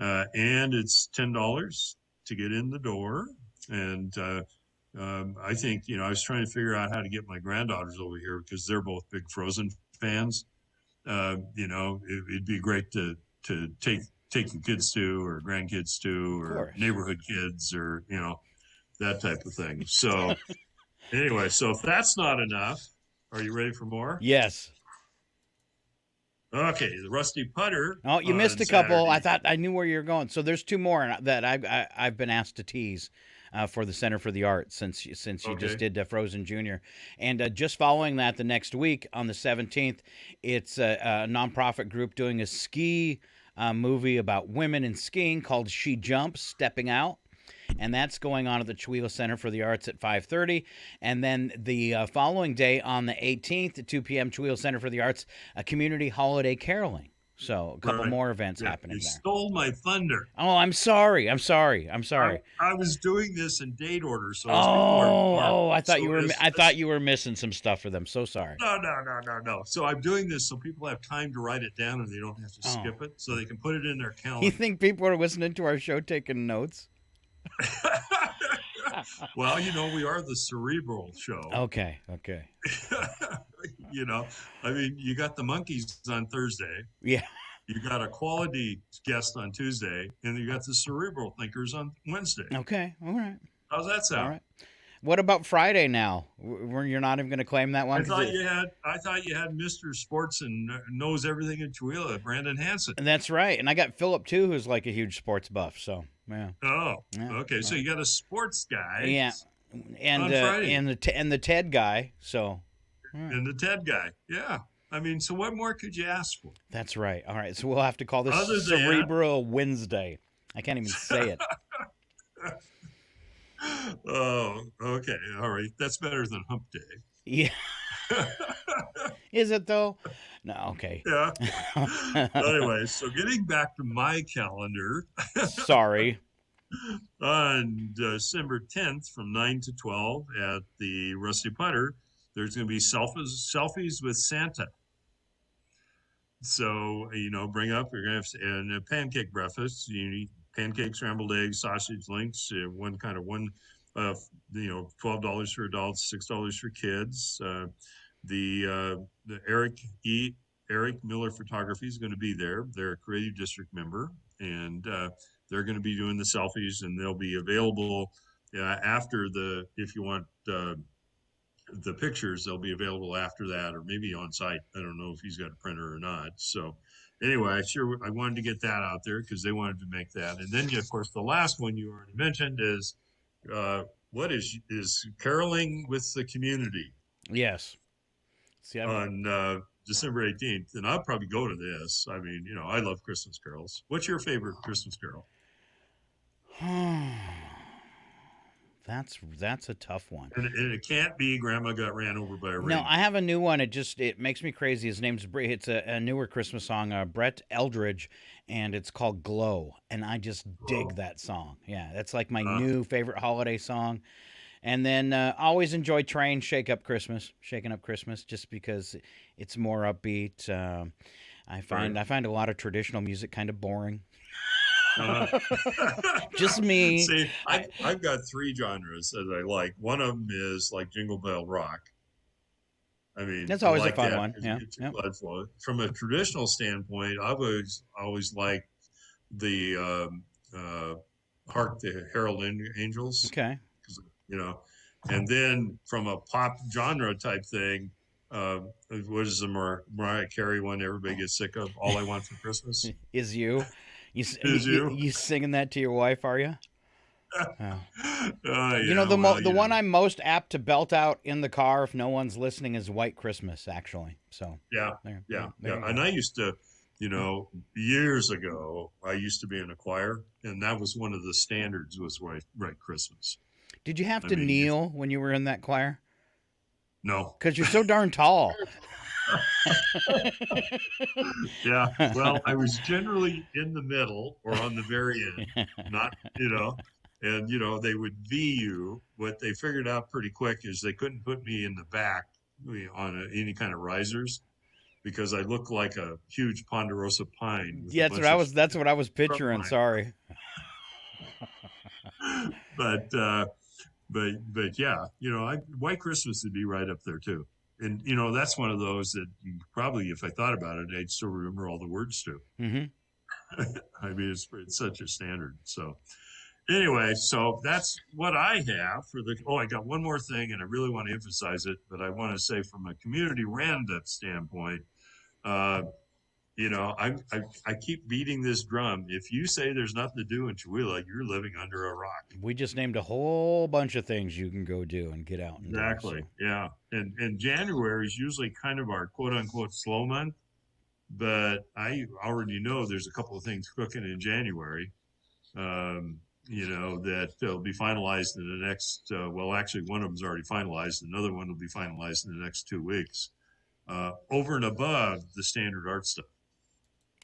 And it's $10 to get in the door. And, I think, I was trying to figure out how to get my granddaughters over here because they're both big Frozen fans. It'd be great to take your kids to, or grandkids to, or neighborhood kids, or, that type of thing. So anyway, so if that's not enough, are you ready for more? Yes. Okay, the Rusty Putter. Oh, you missed a couple. Saturday. I thought I knew where you were going. So there's 2 more that I've been asked to tease for the Center for the Arts since you just did Frozen Junior. And just following that, the next week on the 17th, it's a nonprofit group doing a ski movie about women in skiing called She Jumps, Stepping Out. And that's going on at the Chihuahua Center for the Arts at 5:30. And then the following day on the 18th at 2 p.m., Chihuahua Center for the Arts, a community holiday caroling. So a couple more events happening there. You stole my thunder. Oh, I'm sorry. I'm sorry. I was doing this in date order. So I thought you were missing some stuff for them. So sorry. No. So I'm doing this so people have time to write it down and they don't have to skip it, so they can put it in their calendar. You think people are listening to our show taking notes? Well, we are the cerebral show. Okay. You got the monkeys on Thursday. Yeah. You got a quality guest on Tuesday, and you got the cerebral thinkers on Wednesday. Okay. All right. How's that sound? All right. What about Friday now? You're not even going to claim that one? I thought you had Mr. Sports and knows everything in Chihuahua, Brandon Hansen. That's right. And I got Philip too, who's like a huge sports buff. So yeah. Oh, yeah. Okay. So you got a sports guy. Yeah. And the Ted guy. So. Right. And the Ted guy. Yeah. So what more could you ask for? That's right. All right. So we'll have to call this Cerebral Wednesday. I can't even say it. Oh, okay. All right. That's better than Hump Day. Yeah. Is it though? No. Okay. Yeah. Anyway, so getting back to my calendar. Sorry. On December 10th from 9 to 12 at the Rusty Putter, there's going to be selfies with Santa. So, bring up, you're going to have and a pancake breakfast. You need pancakes, scrambled eggs, sausage links, $12 for adults, $6 for kids. The Eric Miller Photography is going to be there. They're a creative district member, and they're going to be doing the selfies, and they'll be available after if you want the pictures, they'll be available after that, or maybe on site. I don't know if he's got a printer or not. So anyway, I wanted to get that out there because they wanted to make that. And then, of course, the last one you already mentioned is what is caroling with the community. Yes. See, on December 18th, and I'll probably go to this. I mean, I love Christmas carols. What's your favorite Christmas carol? That's a tough one. And it can't be Grandma Got Ran Over by a Reindeer. No, I have a new one. It makes me crazy. His name's it's a newer Christmas song, Brett Eldridge, and it's called Glow. And I just dig that song. Yeah, that's like my new favorite holiday song. And then always enjoy Train, Shaking Up Christmas, just because it's more upbeat. I find a lot of traditional music kind of boring. Just me. See, I've got three genres that I like. One of them is like Jingle Bell Rock. I mean, that's always like a fun one. Yeah. Blood flow. From a traditional standpoint, I've always liked the Hark the Herald Angels. Okay. And then from a pop genre type thing, what is the Mariah Carey one everybody gets sick of? All I Want for Christmas Is You. You singing that to your wife, are you? The one I'm most apt to belt out in the car if no one's listening is White Christmas, actually. So yeah. And I used to, years ago, I used to be in a choir, and that was one of the standards was White Christmas. Did you have to kneel when you were in that choir? No, because you're so darn tall. Yeah, well, I was generally in the middle or on the very end, not, and, they would VU. What they figured out pretty quick is they couldn't put me in the back on any kind of risers because I look like a huge ponderosa pine. Yeah, that's what I was picturing. Sorry. But yeah, White Christmas would be right up there too. And, that's one of those that you probably, if I thought about it, I'd still remember all the words to. Mm-hmm. I mean, it's such a standard. So anyway, so that's what I have for I got one more thing, and I really want to emphasize it, but I want to say from a community roundup standpoint, I keep beating this drum. If you say there's nothing to do in Chihuahua, you're living under a rock. We just named a whole bunch of things you can go do and get out and exactly. do, so. Yeah. And January is usually kind of our quote unquote slow month, but I already know there's a couple of things cooking in January, that will be finalized in the next, actually one of them's already finalized. Another one will be finalized in the next 2 weeks, over and above the standard art stuff.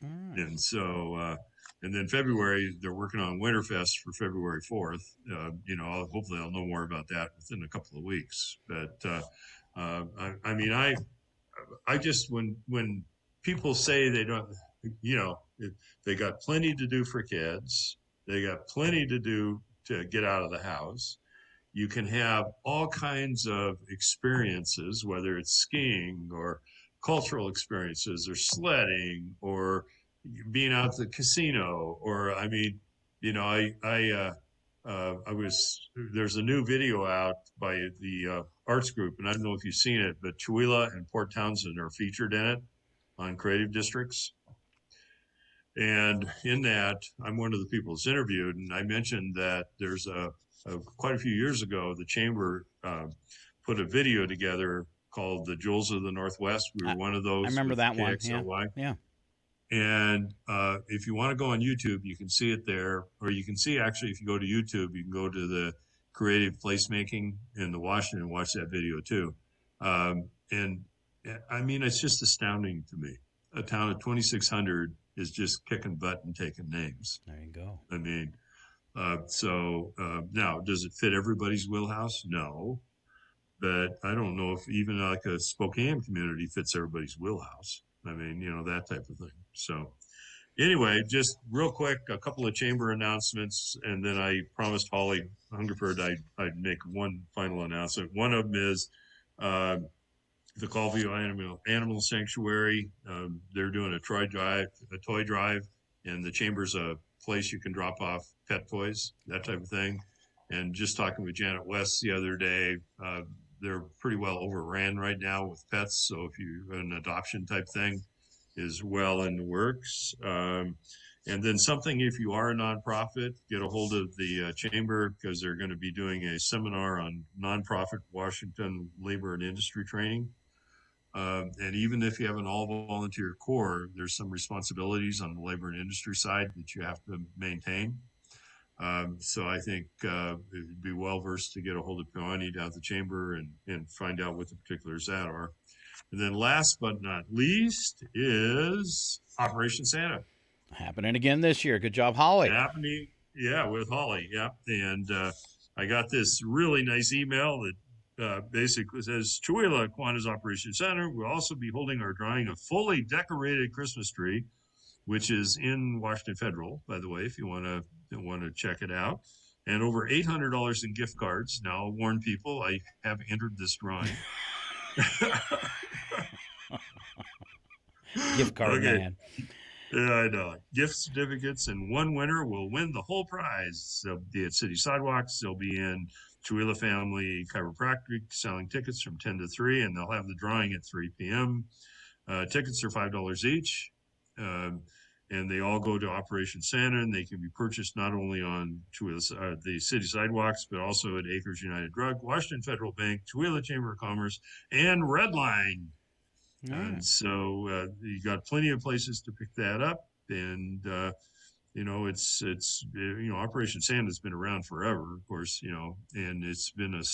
Right. And so, and then February, they're working on Winterfest for February 4th. Hopefully I'll know more about that within a couple of weeks. But, I just, when people say they don't, they got plenty to do for kids, they got plenty to do to get out of the house. You can have all kinds of experiences, whether it's skiing or cultural experiences or sledding or being out at the casino or there's a new video out by the arts group, and I don't know if you've seen it, but Chihuahua and Port Townsend are featured in it on Creative Districts. And in that, I'm one of the people that's interviewed, and I mentioned that there's quite a few years ago, the Chamber put a video together called the Jewels of the Northwest. We were one of those. I remember that one. Yeah. And if you want to go on YouTube, you can see it there. Or you can see, actually, if you go to YouTube, you can go to the Creative Placemaking in the Washington and watch that video too. And I mean, it's just astounding to me. A town of 2,600 is just kicking butt and taking names. There you go. I mean, Now, does it fit everybody's wheelhouse? No. But I don't know if even like a Spokane community fits everybody's wheelhouse. I mean, that type of thing. So anyway, just real quick, a couple of chamber announcements, and then I promised Holly Hungerford I'd make one final announcement. One of them is the Colville Animal Sanctuary. They're doing a toy drive, and the chamber's a place you can drop off pet toys, that type of thing. And just talking with Janet West the other day, they're pretty well overran right now with pets. So if you an adoption type thing is well in the works. And then something, if you are a nonprofit, get a hold of the chamber, because they're going to be doing a seminar on nonprofit Washington labor and industry training. And even if you have an all-volunteer corps, there's some responsibilities on the labor and industry side that you have to maintain. So I think it'd be well-versed to get a hold of Peony down at the chamber and find out what the particulars that are. And then last but not least is Operation Santa. Happening again this year. Good job, Holly. Happening, yeah, with Holly, yeah. And I got this really nice email that basically says, Chewelah Kiwanis Operation Center will also be holding our drawing a fully decorated Christmas tree, which is in Washington Federal, by the way, if you want to check it out. And over $800 in gift cards. Now, I'll warn people, I have entered this drawing. Gift card, okay. Man. Yeah, I know. Gift certificates, and one winner will win the whole prize. They'll be at City Sidewalks. They'll be in Chewelah Family Chiropractic selling tickets from 10 to 3, and they'll have the drawing at 3 p.m. Tickets are $5 each. And they all go to Operation Santa, and they can be purchased not only on the city sidewalks, but also at Acres United Drug, Washington Federal Bank, Chewelah Chamber of Commerce, and Redline. And so you got plenty of places to pick that up. And, it's Operation Santa has been around forever, of course, and it's been a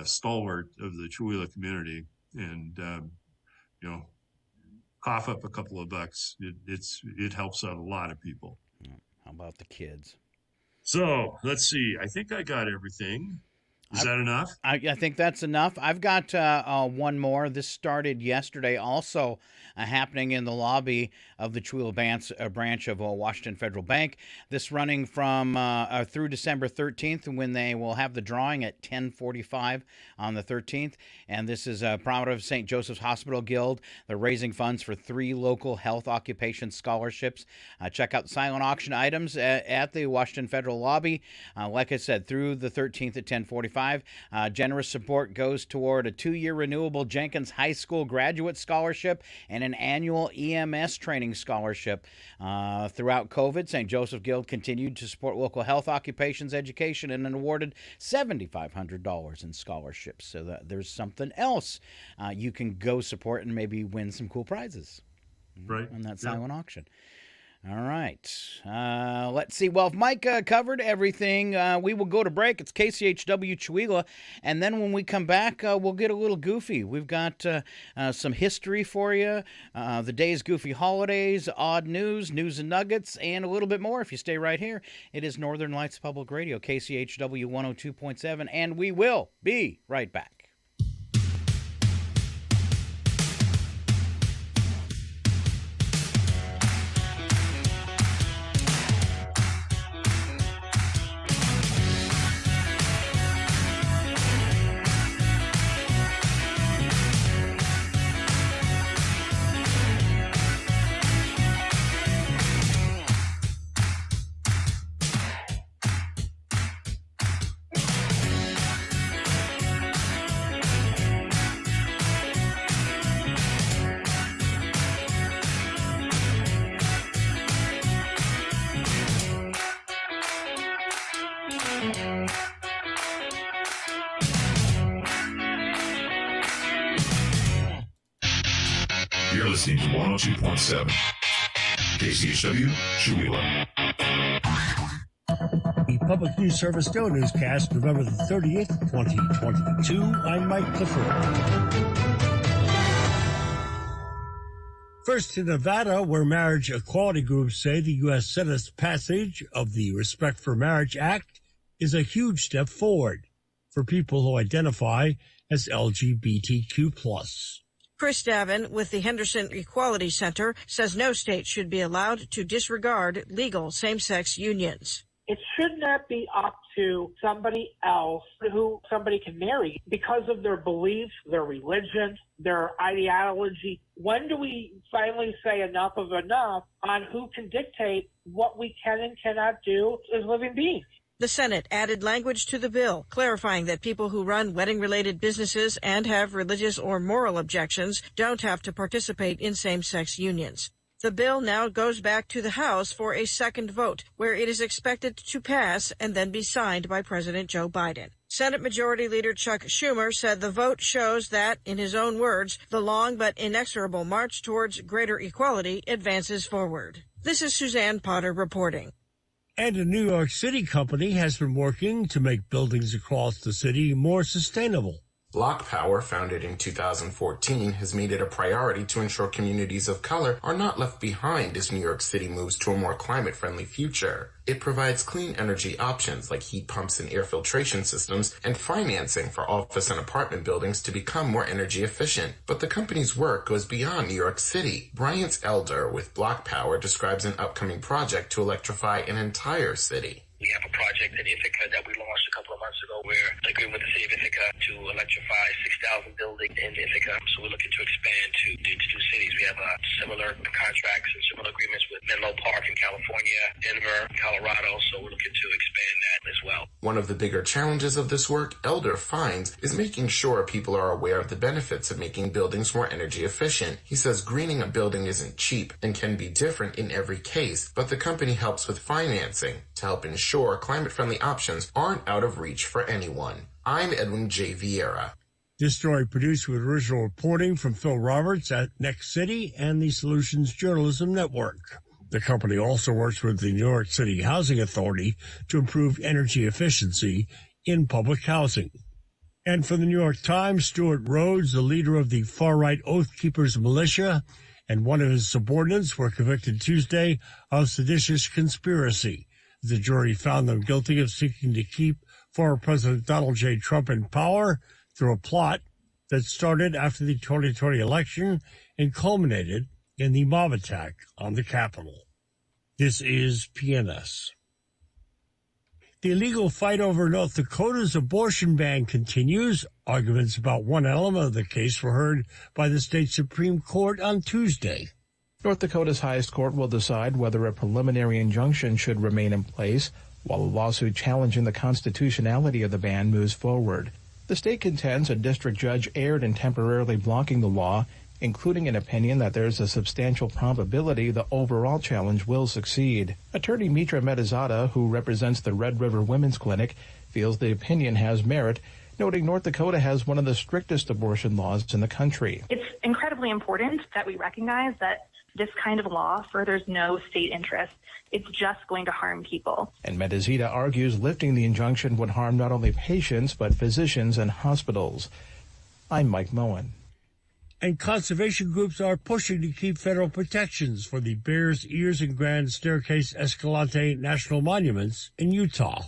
stalwart of the Chewelah community. And, cough up a couple of bucks. It helps out a lot of people. How about the kids? So let's see. I think I got everything. Is that enough? I think that's enough. I've got one more. This started yesterday, also happening in the lobby of the Chewelah branch of Washington Federal Bank. This running from through December 13th, when they will have the drawing at 10:45 on the 13th. And this is proud of St. Joseph's Hospital Guild. They're raising funds for 3 local health occupation scholarships. Check out the silent auction items at the Washington Federal lobby. Like I said, through the 13th at 10:45. Generous support goes toward a 2-year renewable Jenkins High School graduate scholarship and an annual EMS training scholarship. Throughout COVID, St. Joseph Guild continued to support local health occupations education and awarded $7,500 in scholarships. So that there's something else you can go support and maybe win some cool prizes. Right. On that silent auction. All right. Let's see. Well, if Mike covered everything, we will go to break. It's KCHW Chewelah. And then when we come back, we'll get a little goofy. We've got some history for you, the day's goofy holidays, odd news and nuggets, and a little bit more if you stay right here. It is Northern Lights Public Radio, KCHW 102.7, and we will be right back. You're listening to 102.7 KCHW Chewelah. The Public News Service Go Newscast, November the 30th, 2022. I'm Mike Clifford. First to Nevada, where marriage equality groups say the U.S. Senate's passage of the Respect for Marriage Act is a huge step forward for people who identify as LGBTQ+. Chris Davin with the Henderson Equality Center says no state should be allowed to disregard legal same-sex unions. It should not be up to somebody else who somebody can marry because of their beliefs, their religion, their ideology. When do we finally say enough of enough on who can dictate what we can and cannot do as living beings? The Senate added language to the bill, clarifying that people who run wedding-related businesses and have religious or moral objections don't have to participate in same-sex unions. The bill now goes back to the House for a second vote, where it is expected to pass and then be signed by President Joe Biden. Senate Majority Leader Chuck Schumer said the vote shows that, in his own words, the long but inexorable march towards greater equality advances forward. This is Suzanne Potter reporting. And a New York City company has been working to make buildings across the city more sustainable. Block Power, founded in 2014, has made it a priority to ensure communities of color are not left behind as New York City moves to a more climate-friendly future. It provides clean energy options like heat pumps and air filtration systems and financing for office and apartment buildings to become more energy efficient. But the company's work goes beyond New York City. Bryant Elder with Block Power describes an upcoming project to electrify an entire city. We have a project in Ithaca that we launched a couple of months ago. We're agreeing with the city of Ithaca to electrify 6,000 buildings in Ithaca. So we're looking to expand to 2 cities. We have similar contracts and similar agreements with Menlo Park in California, Denver, Colorado. So we're looking to expand that as well. One of the bigger challenges of this work, Elder finds, is making sure people are aware of the benefits of making buildings more energy efficient. He says greening a building isn't cheap and can be different in every case, but the company helps with financing to help ensure climate-friendly options aren't out of reach for anyone. I'm Edwin J. Vieira. This story produced with original reporting from Phil Roberts at Next City and the Solutions Journalism Network. The company also works with the New York City Housing Authority to improve energy efficiency in public housing. And for the New York Times, Stuart Rhodes, the leader of the far-right Oath Keepers militia, and one of his subordinates were convicted Tuesday of seditious conspiracy. The jury found them guilty of seeking to keep former President Donald J. Trump in power through a plot that started after the 2020 election and culminated in the mob attack on the Capitol. This is PNS. The illegal fight over North Dakota's abortion ban continues. Arguments about one element of the case were heard by the state Supreme Court on Tuesday. North Dakota's highest court will decide whether a preliminary injunction should remain in place while a lawsuit challenging the constitutionality of the ban moves forward. The state contends a district judge erred in temporarily blocking the law, including an opinion that there's a substantial probability the overall challenge will succeed. Attorney Mitra Metazada, who represents the Red River Women's Clinic, feels the opinion has merit, noting North Dakota has one of the strictest abortion laws in the country. It's incredibly important that we recognize that this kind of law furthers no state interest. It's just going to harm people. And Metazida argues lifting the injunction would harm not only patients, but physicians and hospitals. I'm Mike Moen. And conservation groups are pushing to keep federal protections for the Bears Ears and Grand Staircase Escalante National Monuments in Utah.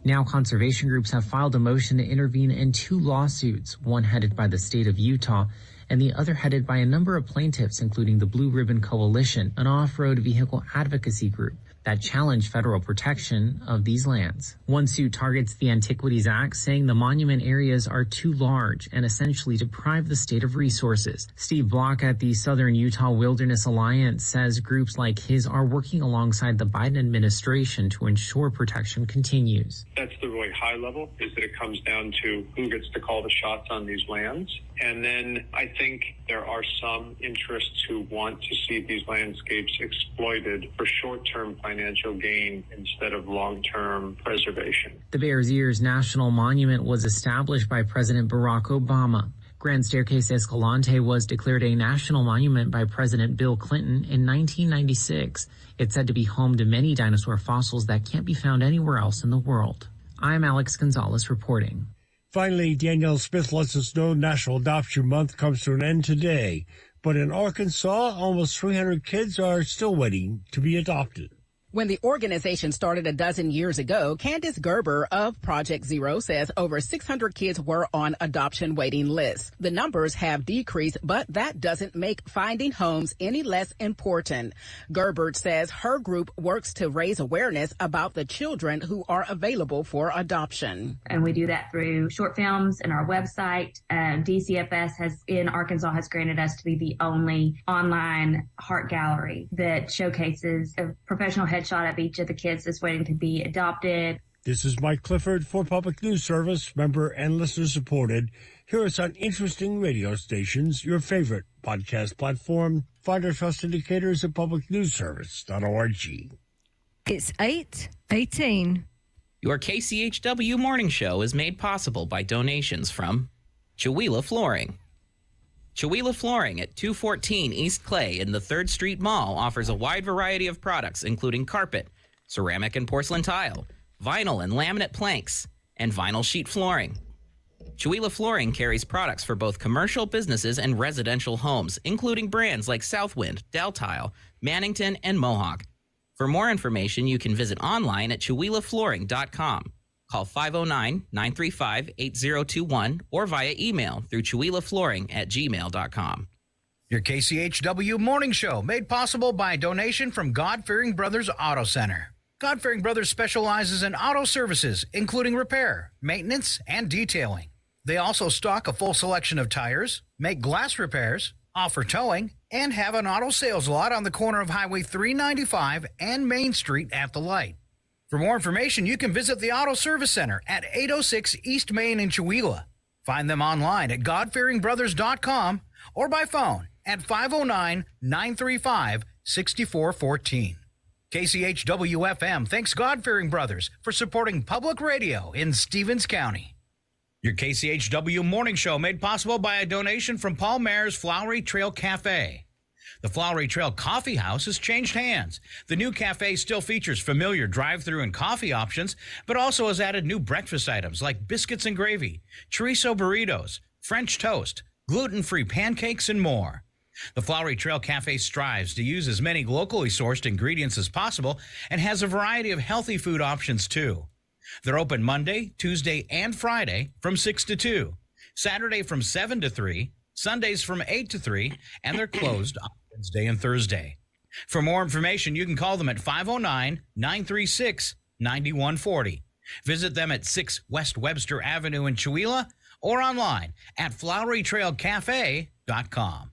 Now conservation groups have filed a motion to intervene in 2 lawsuits, one headed by the state of Utah and the other headed by a number of plaintiffs, including the Blue Ribbon Coalition, an off-road vehicle advocacy group that challenge federal protection of these lands. One suit targets the Antiquities Act, saying the monument areas are too large and essentially deprive the state of resources. Steve Block at the Southern Utah Wilderness Alliance says groups like his are working alongside the Biden administration to ensure protection continues. That's the really high level, is that it comes down to who gets to call the shots on these lands. And then I think there are some interests who want to see these landscapes exploited for short-term financial gain instead of long-term preservation. The Bears Ears National Monument was established by President Barack Obama. Grand Staircase Escalante was declared a national monument by President Bill Clinton in 1996. It's said to be home to many dinosaur fossils that can't be found anywhere else in the world. I'm Alex Gonzalez reporting. Finally, Danielle Smith lets us know National Adoption Month comes to an end today. But in Arkansas, almost 300 kids are still waiting to be adopted. When the organization started a dozen years ago, Candace Gerber of Project Zero says over 600 kids were on adoption waiting lists. The numbers have decreased, but that doesn't make finding homes any less important. Gerber says her group works to raise awareness about the children who are available for adoption. And we do that through short films and our website. DCFS in Arkansas has granted us to be the only online art gallery that showcases a professional headshot of each of the kids that's waiting to be adopted. This is Mike Clifford for Public News Service, member and listener supported. Hear us on interesting radio stations, your favorite podcast platform. Find our trust indicators at publicnewsservice.org. It's 8:18. Your KCHW morning show is made possible by donations from Chihuahua Flooring. Chihuahua Flooring at 214 East Clay in the 3rd Street Mall offers a wide variety of products, including carpet, ceramic and porcelain tile, vinyl and laminate planks, and vinyl sheet flooring. Chihuahua Flooring carries products for both commercial businesses and residential homes, including brands like Southwind, Deltile, Mannington, and Mohawk. For more information, you can visit online at chihuahuaflooring.com. Call 509-935-8021 or via email through chihuahuaflooring@gmail.com. Your KCHW morning show made possible by a donation from God-Fearing Brothers Auto Center. God-Fearing Brothers specializes in auto services, including repair, maintenance, and detailing. They also stock a full selection of tires, make glass repairs, offer towing, and have an auto sales lot on the corner of Highway 395 and Main Street at the light. For more information, you can visit the Auto Service Center at 806 East Main in Chihuahua. Find them online at godfearingbrothers.com or by phone at 509-935-6414. KCHW FM thanks God-Fearing Brothers for supporting public radio in Stevens County. Your KCHW morning show made possible by a donation from Paul Mayer's Flowery Trail Cafe. The Flowery Trail Coffee House has changed hands. The new cafe still features familiar drive-through and coffee options, but also has added new breakfast items like biscuits and gravy, chorizo burritos, French toast, gluten-free pancakes, and more. The Flowery Trail Cafe strives to use as many locally sourced ingredients as possible and has a variety of healthy food options too. They're open Monday, Tuesday, and Friday from 6 to 2, Saturday from 7 to 3, Sundays from 8 to 3, and they're closed on Wednesday and Thursday. For more information, you can call them at 509-936-9140. Visit them at 6 West Webster Avenue in Chihuahua or online at flowerytrailcafe.com.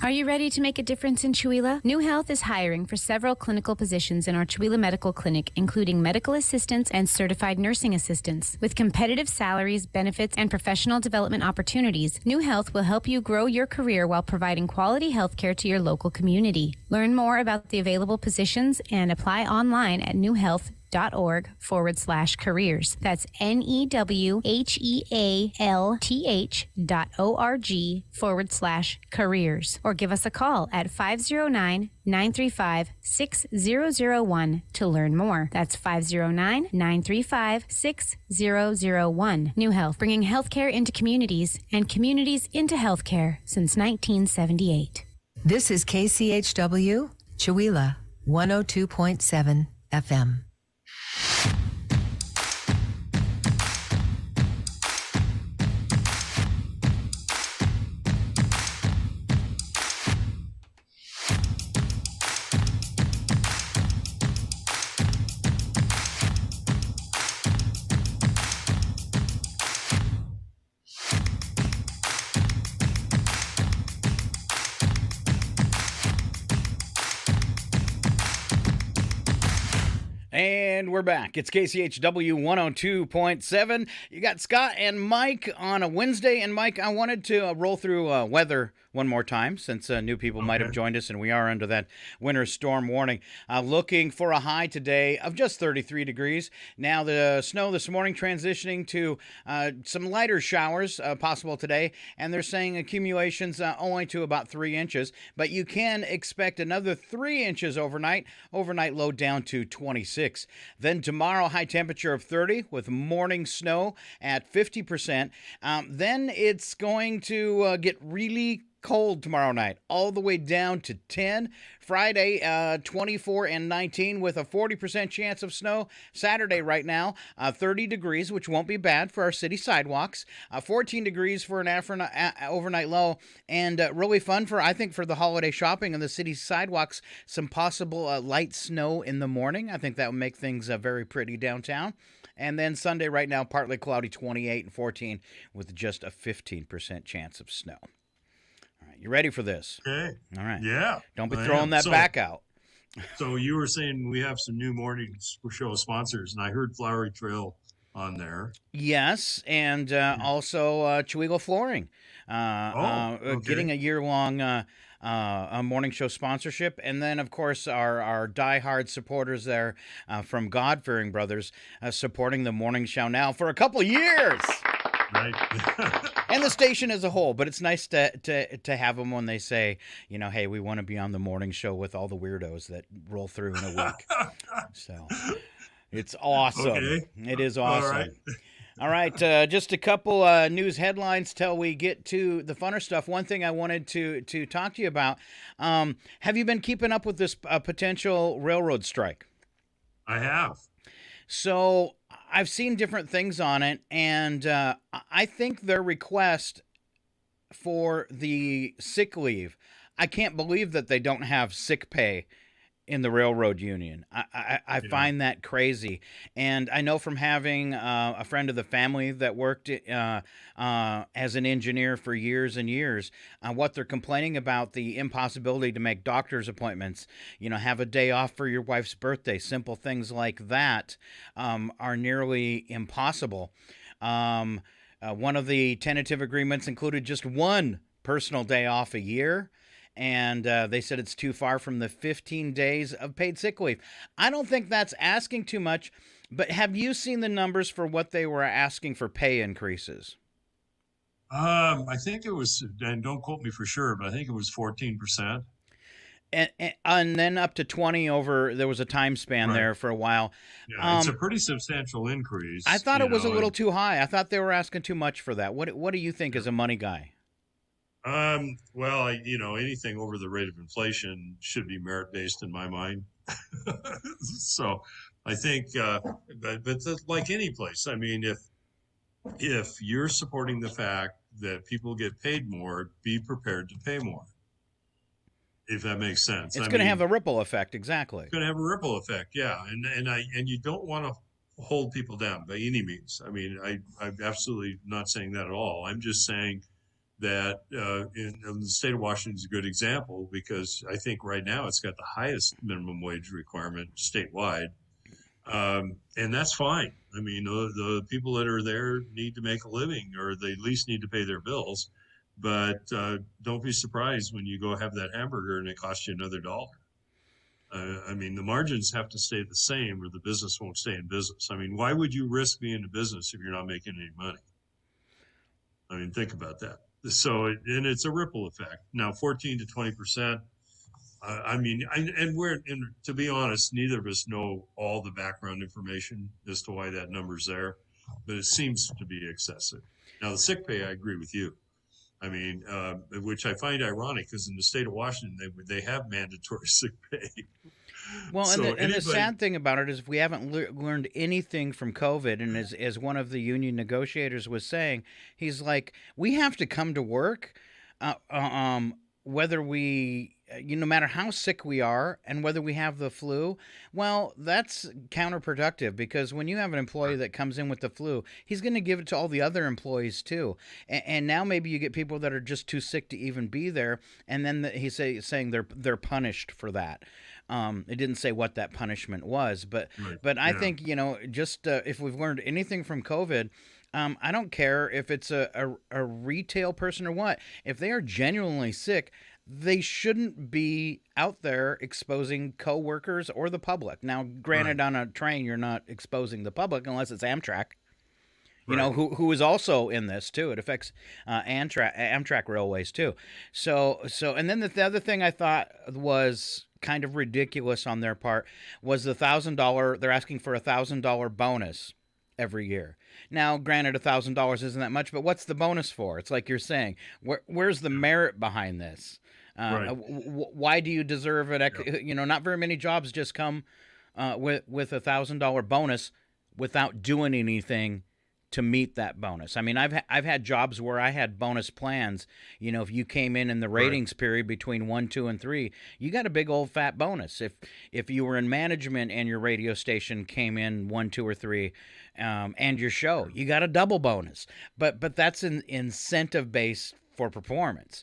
Are you ready to make a difference in Chihuahua? New Health is hiring for several clinical positions in our Chihuahua Medical Clinic, including medical assistants and certified nursing assistants. With competitive salaries, benefits, and professional development opportunities, New Health will help you grow your career while providing quality health care to your local community. Learn more about the available positions and apply online at newhealth.org/careers. That's NEWHEALTH.org/careers. Or give us a call at 509-935-6001 to learn more. That's 509-935-6001. New Health, bringing healthcare into communities and communities into healthcare since 1978. This is KCHW, Chihuahua, 102.7 FM. And we're back. It's KCHW 102.7. You got Scott and Mike on a Wednesday. And Mike, I wanted to roll through weather one more time since new people might have joined us and we are under that winter storm warning. Looking for a high today of just 33 degrees. Now the snow this morning transitioning to some lighter showers possible today. And they're saying accumulations only to about 3 inches. But you can expect another 3 inches overnight. Overnight low down to 26. Then tomorrow, high temperature of 30 with morning snow at 50%. Then it's going to get really cold tomorrow night, all the way down to 10. Friday, 24 and 19 with a 40% chance of snow. Saturday right now, 30 degrees, which won't be bad for our city sidewalks. 14 degrees for an overnight low, and really fun I think for the holiday shopping on the city sidewalks. Some possible light snow in the morning. I think that would make things very pretty downtown. And then Sunday right now, partly cloudy, 28 and 14 with just a 15% chance of snow. All right, you ready for this? Okay. All right. Yeah. Don't be throwing that back out. So you were saying we have some new morning show sponsors, and I heard Flowery Trail on there. Yes, and also Chihuahua Flooring. Okay. Getting a year-long a morning show sponsorship. And then, of course, our diehard supporters there from God-Fearing Brothers supporting the morning show now for a couple of years. Right. And the station as a whole. But it's nice to have them when they say, you know, hey, we want to be on the morning show with all the weirdos that roll through in a week. So it's awesome. Okay. It is awesome. All right. All right, just a couple news headlines till we get to the funner stuff. One thing I wanted to talk to you about, have you been keeping up with this potential railroad strike? I have. So I've seen different things on it, and I think their request for the sick leave, I can't believe that they don't have sick pay in the railroad union. I find that crazy. And I know from having a friend of the family that worked as an engineer for years and years, what they're complaining about, the impossibility to make doctor's appointments, you know, have a day off for your wife's birthday, simple things like that are nearly impossible. One of the tentative agreements included just one personal day off a year. And they said it's too far from the 15 days of paid sick leave. I don't think that's asking too much, but have you seen the numbers for what they were asking for pay increases? I think it was, and don't quote me for sure, but I think it was 14%. And then up to 20 over, there was a time span there for a while. Yeah, it's a pretty substantial increase. I thought it was a little too high. I thought they were asking too much for that. What do you think as a money guy? Well, anything over the rate of inflation should be merit-based in my mind. So I think, but like any place, I mean, if you're supporting the fact that people get paid more, be prepared to pay more. If that makes sense. It's going to have a ripple effect. Exactly. It's going to have a ripple effect. Yeah. And you don't want to hold people down by any means. I mean, I'm absolutely not saying that at all. I'm just saying that in the state of Washington is a good example because I think right now it's got the highest minimum wage requirement statewide. And that's fine. I mean, the people that are there need to make a living or they at least need to pay their bills. But don't be surprised when you go have that hamburger and it costs you another $1. I mean, the margins have to stay the same or the business won't stay in business. I mean, why would you risk being in business if you're not making any money? I mean, think about that. So, and it's a ripple effect. Now, 14 to 20%. To be honest, neither of us know all the background information as to why that number's there, but it seems to be excessive. Now, the sick pay, I agree with you. I mean, which I find ironic because in the state of Washington, they have mandatory sick pay. Well, and the sad thing about it is if we haven't learned anything from COVID, and as one of the union negotiators was saying, he's like, we have to come to work whether we, no matter how sick we are and whether we have the flu. Well, that's counterproductive because when you have an employee that comes in with the flu, he's going to give it to all the other employees too. And now maybe you get people that are just too sick to even be there. And then he's saying they're punished for that. It didn't say what that punishment was, but I think, just if we've learned anything from COVID, I don't care if it's a retail person or what. If they are genuinely sick, they shouldn't be out there exposing coworkers or the public. Now, granted, on a train, you're not exposing the public unless it's Amtrak. Who is also in this too. It affects Amtrak railways too. So, and then the other thing I thought was kind of ridiculous on their part was the $1,000. They're asking for $1,000 bonus every year. Now, granted, $1,000 isn't that much, but what's the bonus for? It's like you're saying, where's the merit behind this? Right. Why do you deserve it? You know, not very many jobs just come with $1,000 bonus without doing anything to meet that bonus. I mean, I've had jobs where I had bonus plans. You know, if you came in the ratings period between 1, 2, and 3, you got a big old fat bonus. If you were in management and your radio station came in 1, 2, or 3, and your show, you got a double bonus. But that's an incentive based for performance.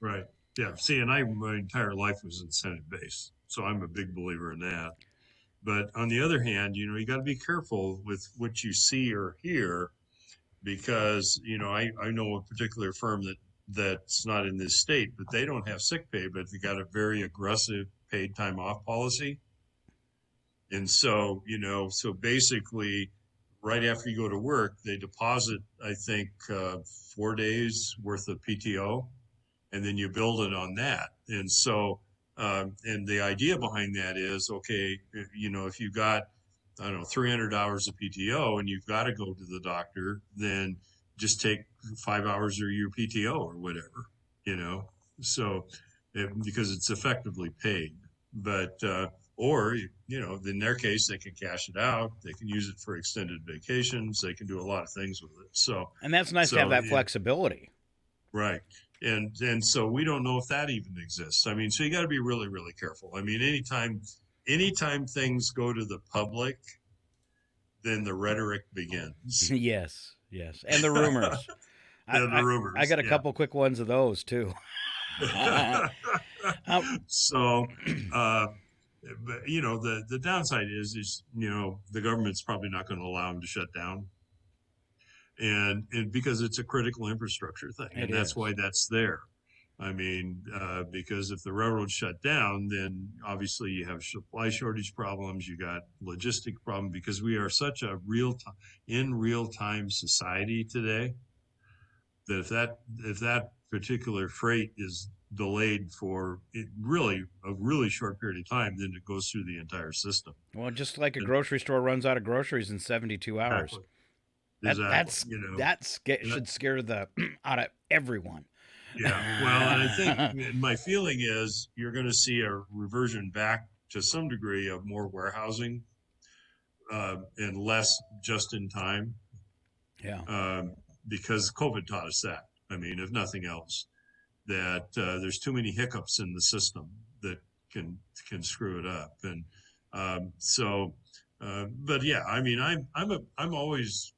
Right. Yeah. See, and my entire life was incentive based, so I'm a big believer in that. But on the other hand, you know, you got to be careful with what you see or hear, because, you know, I know a particular firm that's not in this state, but they don't have sick pay, but they got a very aggressive paid time off policy. And so, you know, so basically right after you go to work, they deposit, I think, 4 days worth of PTO, and then you build it on that. And so, and the idea behind that is, okay, you know, if you got, I don't know, 300 hours of PTO and you've got to go to the doctor, then just take 5 hours of your PTO or whatever, you know, so because it's effectively paid. But, or, you know, in their case, they can cash it out. They can use it for extended vacations. They can do a lot of things with it. So, and that's nice to have that flexibility. Right. And so we don't know if that even exists. I mean, so you got to be really, really careful. I mean, anytime things go to the public, then the rhetoric begins. Yes. And the rumors. rumors. I got a couple quick ones of those too. So, but, you know, the downside is, you know, the government's probably not going to allow them to shut down. And because it's a critical infrastructure thing, and that's why that's there. I mean, because if the railroad shut down, then obviously you have supply shortage problems. You got logistic problem, because we are such a real time society today that if that particular freight is delayed for a really short period of time, then it goes through the entire system. Well, just like a grocery store runs out of groceries in 72 hours. Exactly. That should scare the out of everyone. Yeah. Well, and I think my feeling is you're going to see a reversion back to some degree of more warehousing and less just in time. Yeah. Because COVID taught us that. I mean, if nothing else, that there's too many hiccups in the system that can screw it up. And but yeah, I mean, I'm always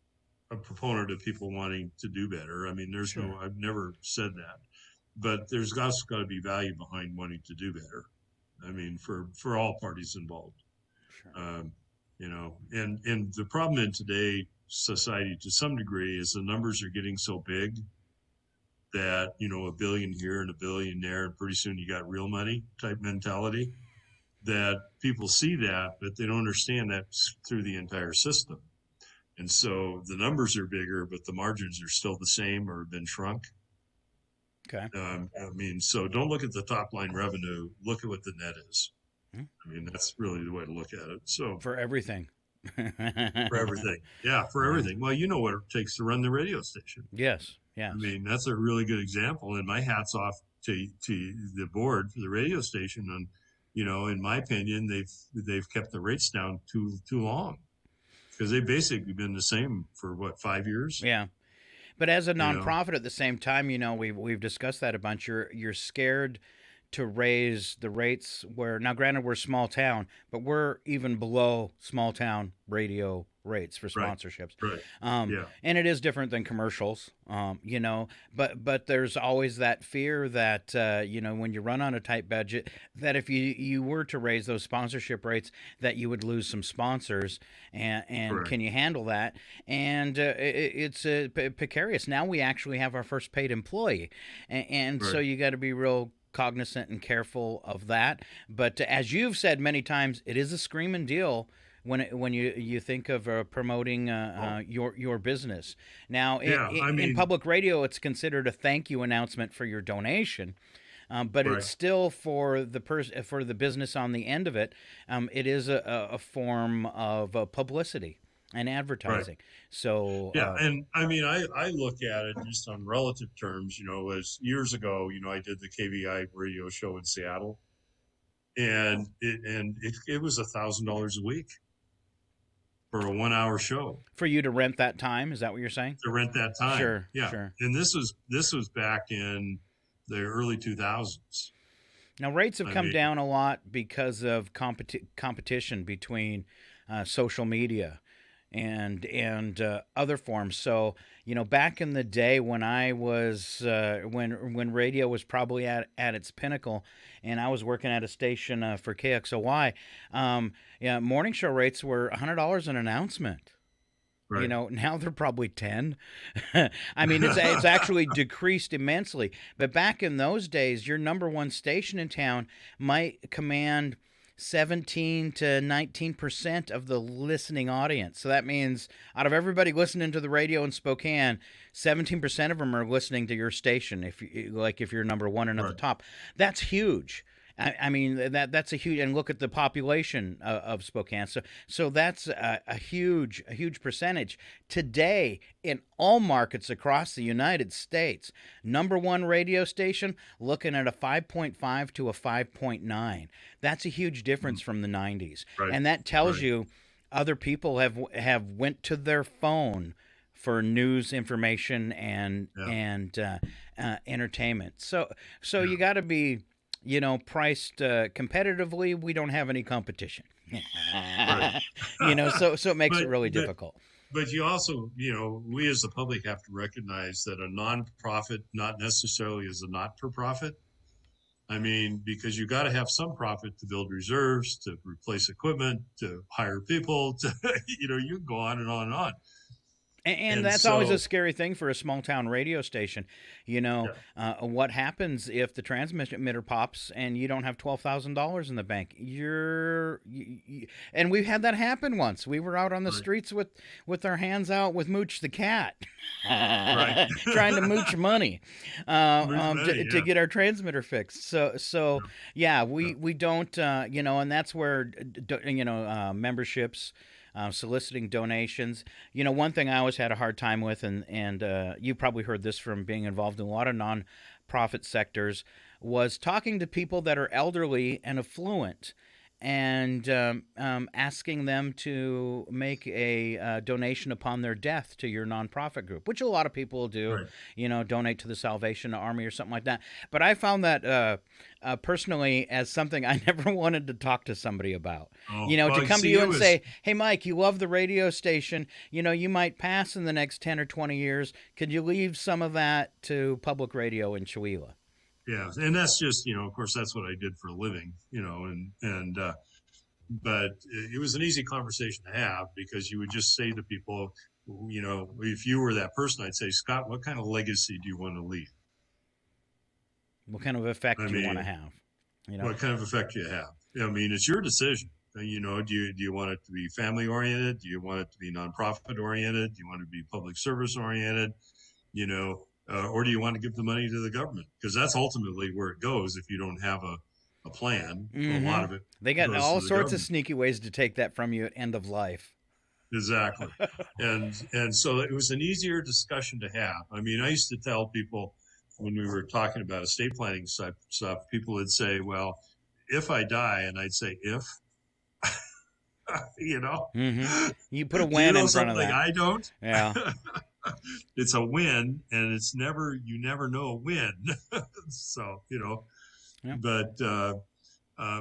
a proponent of people wanting to do better. I mean, I've never said that, but there's also got to be value behind wanting to do better. I mean, for all parties involved. Sure. You know, and the problem in today's society to some degree is the numbers are getting so big that, you know, $1 billion here and $1 billion there, and pretty soon you got real money type mentality, that people see that, but they don't understand that through the entire system. And so the numbers are bigger, but the margins are still the same or have been shrunk. Okay. I mean, so don't look at the top line revenue, look at what the net is. I mean, that's really the way to look at it. So for everything. For everything. Yeah, for everything. Well, you know what it takes to run the radio station. Yes. I mean, that's a really good example. And my hat's off to the board for the radio station. And, you know, in my opinion, they've kept the rates down too long. Because they've basically been the same for 5 years? Yeah. But as a nonprofit at the same time, you know, we've discussed that a bunch. You're scared to raise the rates where, now granted we're small town, but we're even below small town radio rates for sponsorships. Right. And it is different than commercials, you know, but there's always that fear that, you know, when you run on a tight budget, that if you were to raise those sponsorship rates, that you would lose some sponsors. And can you handle that? And it's precarious. Now we actually have our first paid employee. And so you got to be real cognizant and careful of that. But as you've said many times, it is a screaming deal when you think of promoting your business. Now, in public radio, it's considered a thank you announcement for your donation. But it's still for the business on the end of it. It is a form of publicity. and advertising. So Yeah, and I mean, I look at it just on relative terms. As years ago, I did the KVI radio show in Seattle, and it was $1,000 a week for a 1-hour show. For you to rent that time, is that what you're saying? To rent that time, sure, yeah. Sure. And this was back in the early 2000s. Now rates have come down a lot because of competition between social media and other forms. So back in the day when I was when radio was probably at its pinnacle, and I was working at a station for KXOY, morning show rates were $100 an announcement. Right. Now they're probably 10. I mean, it's actually decreased immensely. But back in those days, your number one station in town might command 17 to 19% of the listening audience. So that means out of everybody listening to the radio in Spokane, 17% of them are listening to your station. If you're number one and at the top, that's huge. I mean, that's a huge, and look at the population of Spokane. So that's a huge percentage. Today, in all markets across the United States, number one radio station looking at a 5.5 to a 5.9. That's a huge difference from the 90s. Right. And that tells you other people have went to their phone for news, information, and entertainment. So you got to be priced competitively. We don't have any competition. Right. So it makes it really difficult. But you also, we as the public have to recognize that a nonprofit not necessarily is a not-for-profit. I mean, because you got to have some profit to build reserves, to replace equipment, to hire people, to, you can go on and on and on. And that's always a scary thing for a small town radio station. What happens if the transmitter pops and you don't have $12,000 in the bank? And we've had that happen once. We were out on the streets with our hands out with Mooch the cat, trying to mooch money, to get our transmitter fixed. So we don't, and that's where memberships. Soliciting donations. One thing I always had a hard time with, and you probably heard this from being involved in a lot of nonprofit sectors, was talking to people that are elderly and affluent and asking them to make a donation upon their death to your nonprofit group, which a lot of people do, donate to the Salvation Army or something like that. But I found that personally as something I never wanted to talk to somebody about. To come to you and say, hey, Mike, you love the radio station. You might pass in the next 10 or 20 years. Could you leave some of that to public radio in Chewelah? Yeah, and that's just, of course, that's what I did for a living, but it was an easy conversation to have because you would just say to people, if you were that person, I'd say, Scott, what kind of legacy do you want to leave? What kind of effect do you want to have? What kind of effect do you have? I mean, it's your decision. Do you want it to be family oriented? Do you want it to be nonprofit oriented? Do you want it to be public service oriented? Or do you want to give the money to the government? Because that's ultimately where it goes if you don't have a plan. Mm-hmm. A lot of it. They got all sorts of sneaky ways to take that from you at end of life. Exactly. and so it was an easier discussion to have. I mean, I used to tell people when we were talking about estate planning stuff, people would say, well, if I die, and I'd say, if, Mm-hmm. You put a when in front of that. I don't. Yeah. It's a win, and you never know when. So, but,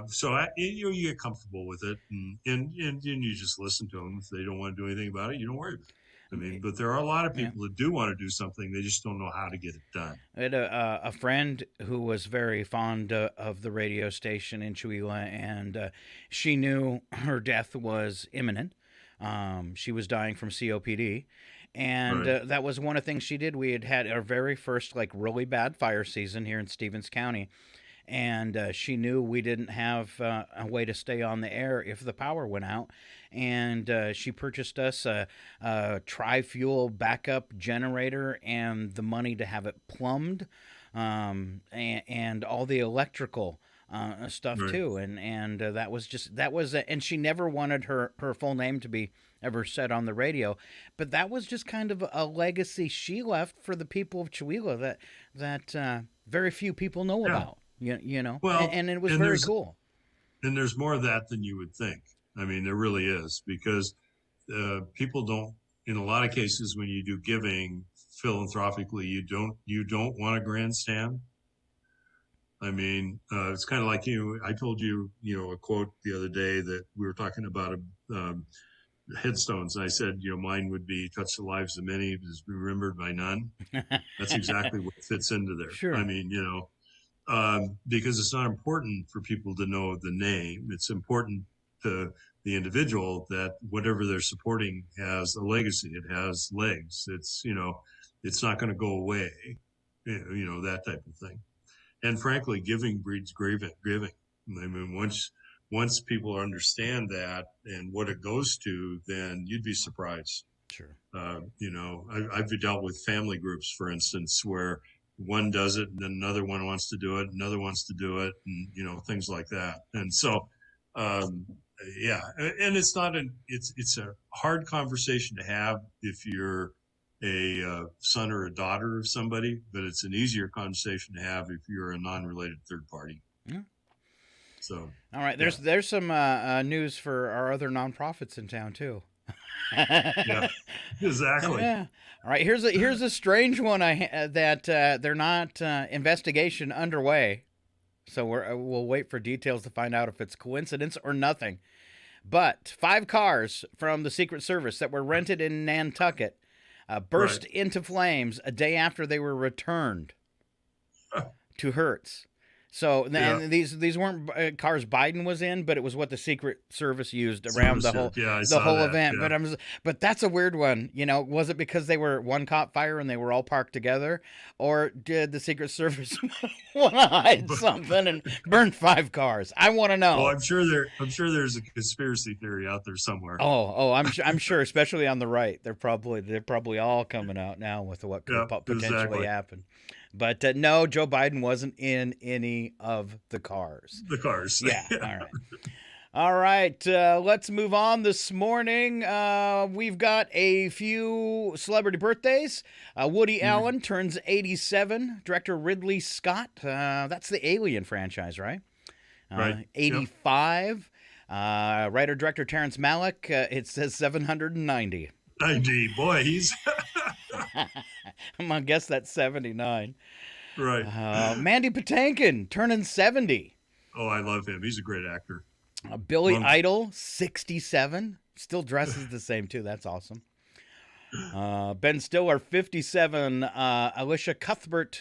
so you get comfortable with it and you just listen to them. If they don't want to do anything about it, you don't worry about it. I mean, but there are a lot of people that do want to do something. They just don't know how to get it done. I had a friend who was very fond of the radio station in Chewelah, and she knew her death was imminent. She was dying from COPD. And that was one of the things she did. We had our very first really bad fire season here in Stevens County. And she knew we didn't have a way to stay on the air if the power went out. And she purchased us a tri-fuel backup generator and the money to have it plumbed and all the electrical stuff Right. too, and and she never wanted her full name to be ever said on the radio, but that was just kind of a legacy she left for the people of Chihuahua that very few people know about. You know, Well, and it was and very there's- cool. And there's more of that than you would think. I mean, there really is, because people don't, in a lot of cases, when you do giving philanthropically, you don't want a grandstand. I mean, it's kind of like, I told you, a quote the other day that we were talking about headstones. And I said, mine would be touch the lives of many, is remembered by none. That's exactly what fits into there. Sure. I mean, because it's not important for people to know the name. It's important to the individual that whatever they're supporting has a legacy. It has legs. It's, it's not going to go away, that type of thing. And frankly, giving breeds giving. I mean, once people understand that and what it goes to, then you'd be surprised. Sure. I've dealt with family groups, for instance, where one does it and then another one wants to do it, another wants to do it, and, things like that. And so, yeah, and it's a hard conversation to have if you're a son or a daughter of somebody, but it's an easier conversation to have if you're a non-related third party. Yeah. So, all right, there's some news for our other nonprofits in town too. Yeah, exactly. Yeah. All right, here's a strange one that they're not investigation underway, so we'll wait for details to find out if it's coincidence or nothing. But 5 cars from the Secret Service that were rented in Nantucket burst into flames a day after they were returned to Hertz. So and these weren't cars Biden was in, but it was what the Secret Service used around the whole event. Yeah. But that's a weird one. Was it because they were one cop fire and they were all parked together, or did the Secret Service want to hide something and burn 5 cars? I want to know. Well, I'm sure there's a conspiracy theory out there somewhere. I'm sure, especially on the right, they're probably all coming out now with what could potentially happen. But no, Joe Biden wasn't in any of the cars. The cars. Yeah. All right. All right. Let's move on this morning. We've got a few celebrity birthdays. Woody Allen turns 87. Director Ridley Scott. That's the Alien franchise, right? Right. 85. Yep. Writer-director Terrence Malick. It says 790. 90. Boy, he's... I'm going to guess that's 79. Right. Mandy Patinkin turning 70. Oh, I love him. He's a great actor. Billy Idol, 67. Still dresses the same, too. That's awesome. Ben Stiller, 57. Alicia Cuthbert,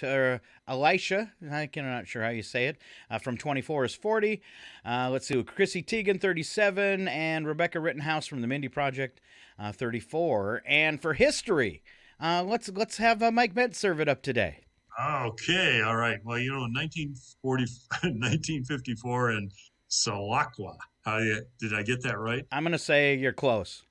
Elisha, I'm not sure how you say it, from 24 is 40. Let's see, Chrissy Teigen, 37. And Rebecca Rittenhouse from the Mindy Project, 34. And for history, let's have Mike Bent serve it up today. Okay, all right. Well, in 1954 in Salakwa. Did I get that right? I'm going to say you're close.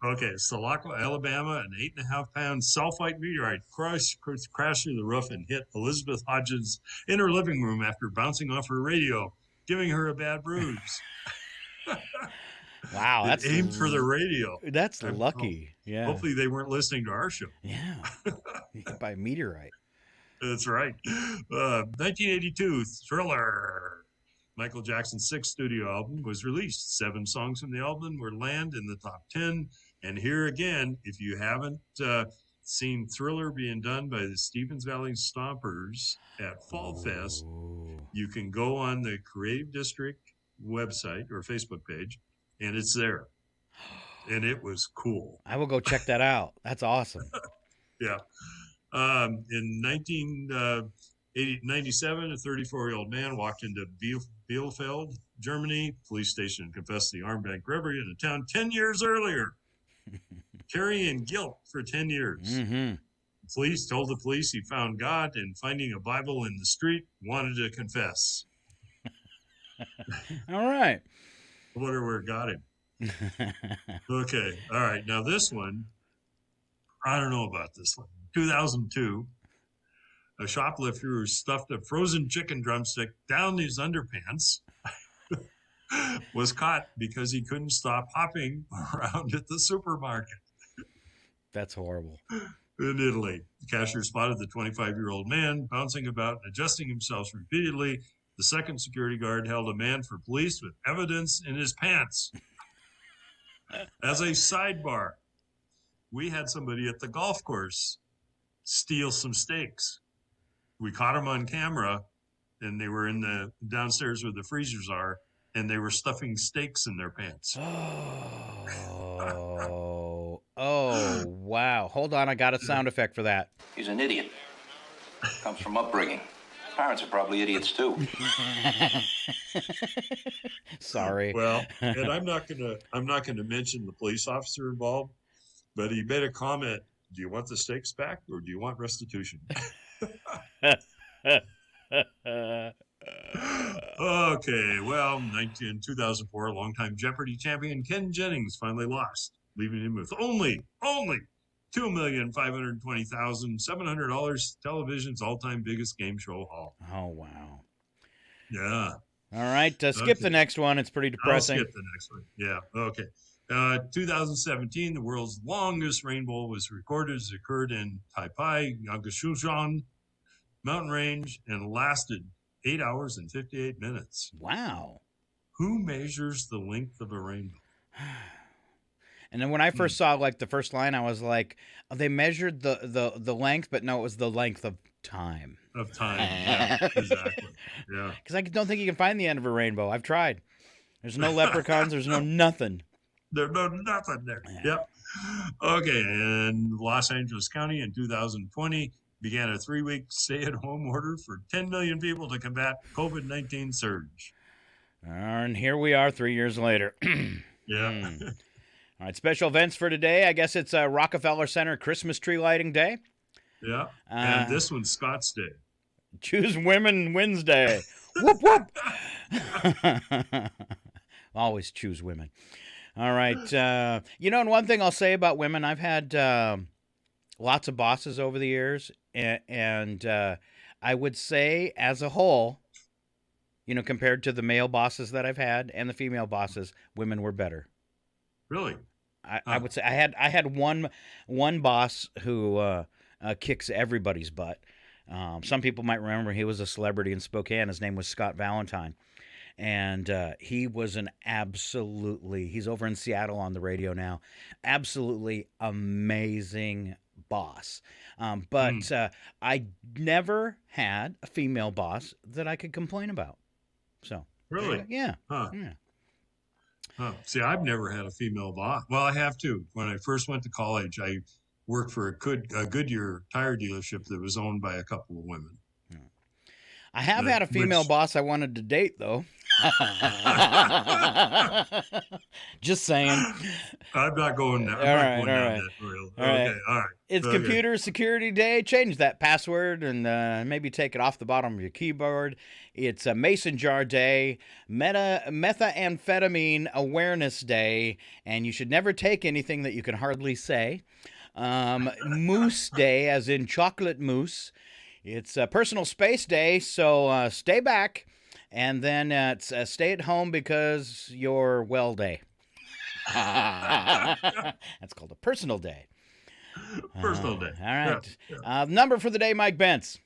Okay, Salakwa, Alabama, an 8.5-pound sulfite meteorite crashed through the roof and hit Elizabeth Hodges in her living room after bouncing off her radio, giving her a bad bruise. Wow, that's aimed for the radio. That's lucky. Yeah. Hopefully they weren't listening to our show. Yeah. By a meteorite. That's right. 1982, Thriller. Michael Jackson's 6th studio album was released. 7 songs from the album were land in the top 10. And here again, if you haven't seen Thriller being done by the Stevens Valley Stompers at Fall Fest, you can go on the Creative District website or Facebook page, and it's there. And it was cool. I will go check that out. That's awesome. Yeah. In 1997, a 34-year-old man walked into Bielefeld, Germany, police station, and confessed to the armed bank robbery in the town 10 years earlier, carrying guilt for 10 years. Mm-hmm. Police told the police he found God and finding a Bible in the street, wanted to confess. All right. I wonder where it got him. Okay. All right. Now this one, I don't know about this one. 2002, a shoplifter who stuffed a frozen chicken drumstick down his underpants was caught because he couldn't stop hopping around at the supermarket. That's horrible. In Italy, the cashier spotted the 25-year-old man bouncing about and adjusting himself repeatedly. The second security guard held a man for police with evidence in his pants. As a sidebar, we had somebody at the golf course steal some steaks. We caught them on camera, and they were in the downstairs where the freezers are, and they were stuffing steaks in their pants. Oh, wow. Hold on, I got a sound effect for that. He's an idiot. Comes from upbringing. Parents are probably idiots too. Sorry. Well, and I'm not gonna mention the police officer involved, but he made a comment. Do you want the steaks back or do you want restitution? Okay, well, in 2004, longtime Jeopardy champion Ken Jennings finally lost, leaving him with only $2,520,700, television's all-time biggest game show haul. Oh, wow. Yeah. All right, skip the next one. It's pretty depressing. I'll skip the next one. Yeah, okay. 2017, the world's longest rainbow was recorded. It occurred in Taipei, Yangshuan mountain range, and lasted 8 hours and 58 minutes. Wow. Who measures the length of a rainbow? And then when I first saw like the first line, I was like, oh, they measured the length, but no, it was the length of time. Of time, yeah, exactly. Yeah. Because I don't think you can find the end of a rainbow. I've tried. There's no leprechauns. There's no nothing. There's no nothing there. Yeah. Yep. Okay, and Los Angeles County in 2020 began a 3-week stay-at-home order for 10 million people to combat COVID-19 surge. And here we are 3 years later. Yeah. All right, special events for today. I guess it's Rockefeller Center Christmas tree lighting day. Yeah, and this one's Scott's Day. Choose Women Wednesday. Whoop, whoop. Always choose women. All right. And one thing I'll say about women, I've had lots of bosses over the years, and I would say as a whole, compared to the male bosses that I've had and the female bosses, women were better. Really? I would say I had one boss who kicks everybody's butt. Some people might remember he was a celebrity in Spokane. His name was Scott Valentine. And he was he's over in Seattle on the radio now, absolutely amazing boss. But I never had a female boss that I could complain about. So really? Yeah. Huh. Yeah. Huh. See, I've never had a female boss. Well, I have too. When I first went to college, I worked for a Goodyear tire dealership that was owned by a couple of women. I have had a female boss I wanted to date, though. Just saying. I'm not going there. All right. All right. It's Computer Security Day. Change that password and maybe take it off the bottom of your keyboard. It's a Mason Jar Day, Methamphetamine Awareness Day, and you should never take anything that you can hardly say. Mousse Day, as in chocolate mousse. It's a Personal Space Day, so stay back. And then it's stay at home because you're well day. That's called a personal day. Personal day. All right. Yeah. Number for the day, Mike Bentz.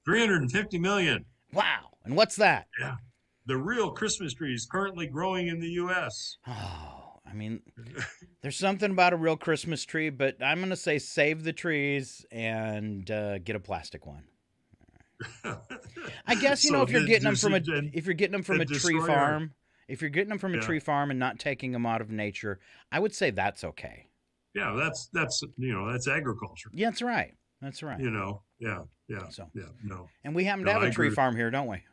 350 million. Wow. And what's that? Yeah. The real Christmas tree is currently growing in the U.S. Oh, I mean, there's something about a real Christmas tree, but I'm going to say save the trees and get a plastic one. I guess if you're getting them from a tree farm, if you're getting them from a tree farm and not taking them out of nature, I would say that's okay. Yeah, that's agriculture. Yeah, that's right. That's right. Yeah. So, yeah, no. And we happen to have a tree farm here, don't we?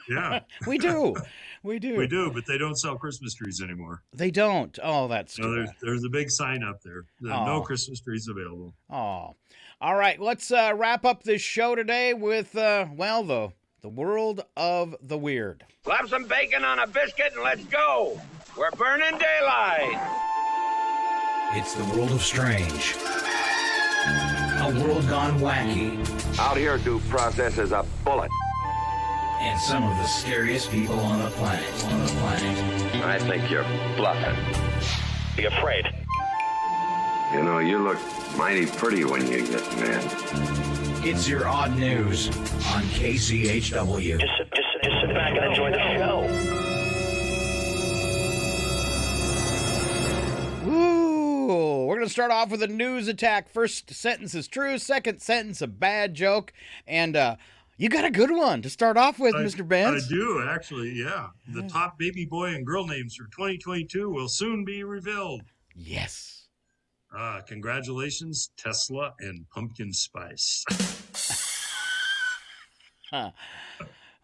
Yeah. We do. We do, but they don't sell Christmas trees anymore. They don't. Oh, that's true. There's a big sign up there. No Christmas trees available. Oh. All right, let's wrap up this show today with, the world of the weird. Slap some bacon on a biscuit and let's go. We're burning daylight. It's the world of strange. A world gone wacky. Out here, due process is a bullet. And some of the scariest people on the planet. I think you're bluffing. Be afraid. You know, you look mighty pretty when you get mad. It's your odd news on KCHW. Just sit back and enjoy the show. Woo! We're going to start off with a news attack. First sentence is true. Second sentence, a bad joke. And you got a good one to start off with, Mr. Benz. I do, actually, yeah. The top baby boy and girl names for 2022 will soon be revealed. Yes. Congratulations, Tesla and Pumpkin Spice. I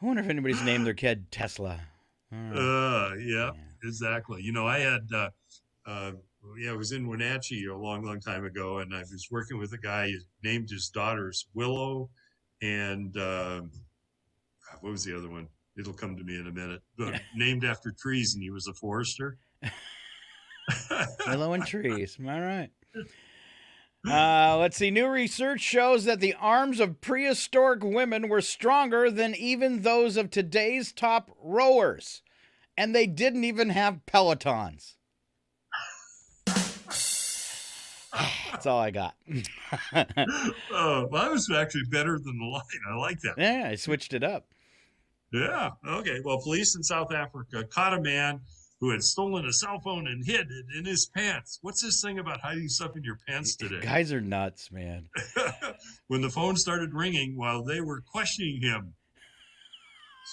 wonder if anybody's named their kid Tesla. Yeah, exactly. You know, I had, I was in Wenatchee a long, long time ago, and I was working with a guy who named his daughters Willow and what was the other one? It'll come to me in a minute. But named after trees, and he was a forester. Willow and trees. All right. Let's see. New research shows that the arms of prehistoric women were stronger than even those of today's top rowers. And they didn't even have Pelotons. That's all I got. Well, that was actually better than the line. I like that. Yeah, I switched it up. Yeah. Okay. Well, police in South Africa caught a man who had stolen a cell phone and hid it in his pants. What's this thing about hiding stuff in your pants today? Guys are nuts, man. When the phone started ringing while they were questioning him.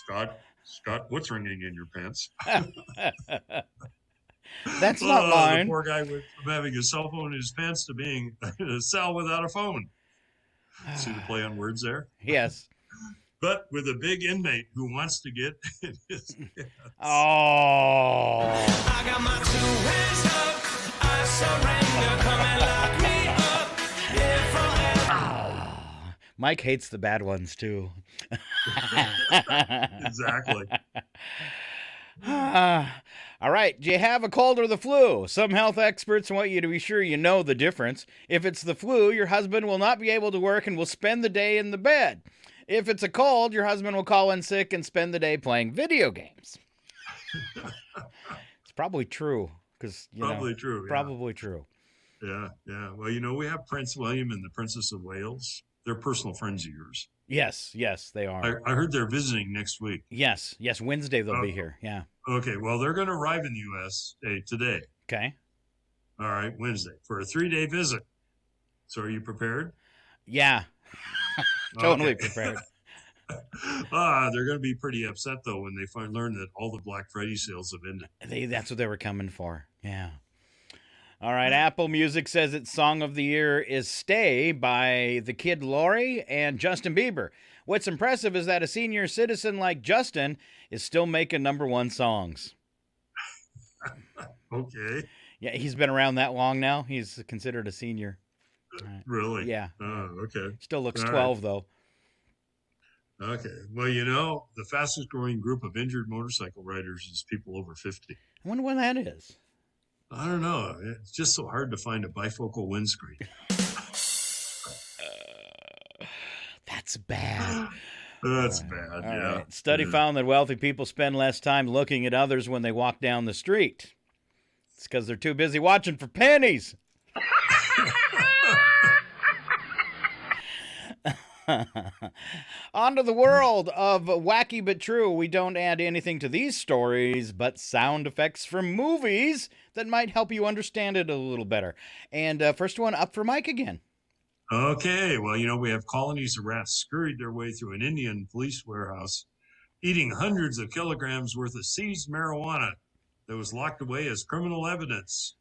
Scott, what's ringing in your pants? That's not mine. The poor guy went from having a cell phone in his pants to being a cell without a phone. See the play on words there? Yes. But with a big inmate who wants to get in his pants. Oh. I got my 2 hands up. I surrender. Come and lock me up. Mike hates the bad ones, too. Exactly. All right. Do you have a cold or the flu? Some health experts want you to be sure you know the difference. If it's the flu, your husband will not be able to work and will spend the day in the bed. If it's a cold, your husband will call in sick and spend the day playing video games. It's probably true. Probably true. Yeah. Well, you know, we have Prince William and the Princess of Wales. They're personal friends of yours. Yes, they are. I heard they're visiting next week. Yes, Wednesday they'll be here. Yeah. Okay, well, they're going to arrive in the U.S. Today. Okay. All right, Wednesday, for a 3-day visit. So are you prepared? Yeah. Totally prepared. They're going to be pretty upset, though, when they learn that all the Black Friday sales have ended. That's what they were coming for. Yeah. All right. Apple Music says its song of the year is Stay by The Kid Laroi and Justin Bieber. What's impressive is that a senior citizen like Justin is still making #1 songs. Okay. Yeah, he's been around that long now. He's considered a senior. Really? Yeah. Oh, okay. Still looks 12, though. Okay. Well, you know, the fastest growing group of injured motorcycle riders is people over 50. I wonder when that is. I don't know. It's just so hard to find a bifocal windscreen. That's bad. That's bad, All yeah. right. Study found that wealthy people spend less time looking at others when they walk down the street. It's because they're too busy watching for pennies. On to the world of wacky but true. We don't add anything to these stories but sound effects from movies that might help you understand it a little better. And first one up for Mike again. Okay, well, you know, we have colonies of rats scurried their way through an Indian police warehouse, eating hundreds of kilograms worth of seized marijuana that was locked away as criminal evidence.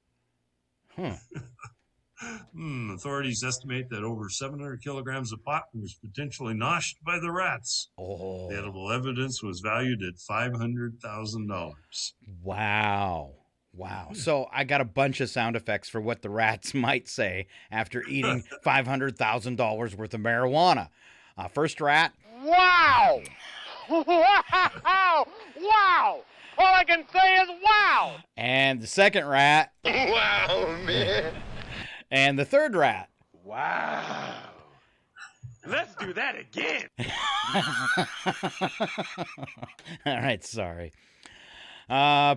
Authorities estimate that over 700 kilograms of pot was potentially noshed by the rats. Oh. The edible evidence was valued at $500,000. Wow. So I got a bunch of sound effects for what the rats might say after eating $500,000 worth of marijuana. First rat. Wow! Wow! Wow! All I can say is wow! And the second rat. Wow, man! And the third rat. Wow. Let's do that again. All right, sorry.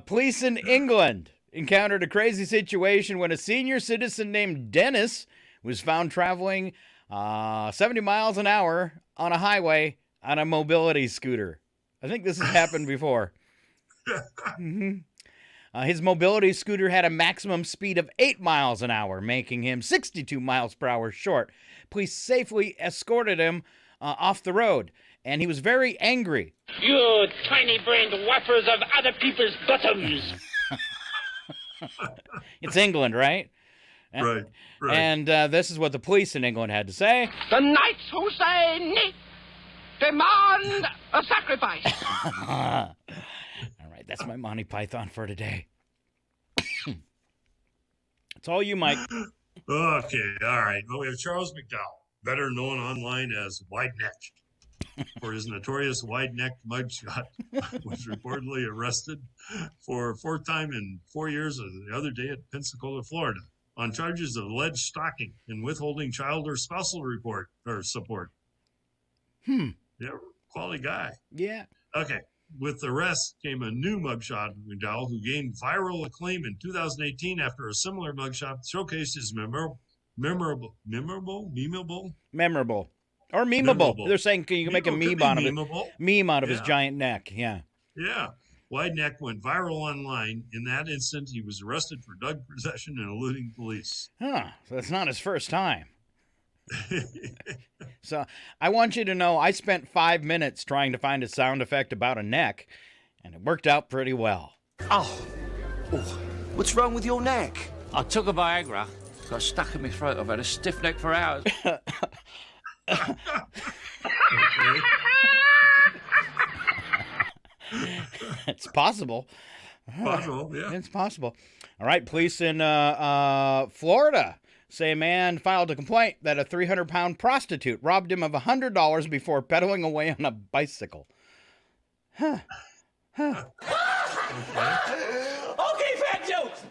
Police in England encountered a crazy situation when a senior citizen named Dennis was found traveling 70 miles an hour on a highway on a mobility scooter. I think this has happened before. His mobility scooter had a maximum speed of 8 miles an hour, making him 62 miles per hour short. Police safely escorted him off the road, and he was very angry. You tiny-brained whoppers of other people's bottoms. It's England, right? Right. And this is what the police in England had to say. The Knights Hussein demand a sacrifice. All right, that's my Monty Python for today. It's all you, Mike. Okay, all right. Well, we have Charles McDowell, better known online as Wide Neck, for his notorious wide-necked mugshot, was reportedly arrested for fourth time in 4 years the other day at Pensacola, Florida, on charges of alleged stalking and withholding child or spousal support. Yeah, quality guy. Yeah. Okay. With the arrest came a new mugshot of McDowell, who gained viral acclaim in 2018 after a similar mugshot showcased his memorable. Or memeable. They're saying you can make a meme out of his giant neck. Yeah. Yeah. Wide Neck went viral online. In that instant, he was arrested for drug possession and eluding police. So that's not his first time. So I want you to know I spent 5 minutes trying to find a sound effect about a neck, and it worked out pretty well. Oh, what's wrong with your neck? I took a Viagra, got stuck in my throat. I've had a stiff neck for hours. It's possible. Possible, yeah. It's possible. All right, police in Florida say a man filed a complaint that a 300-pound prostitute robbed him of $100 before pedaling away on a bicycle. Okay, fat jokes.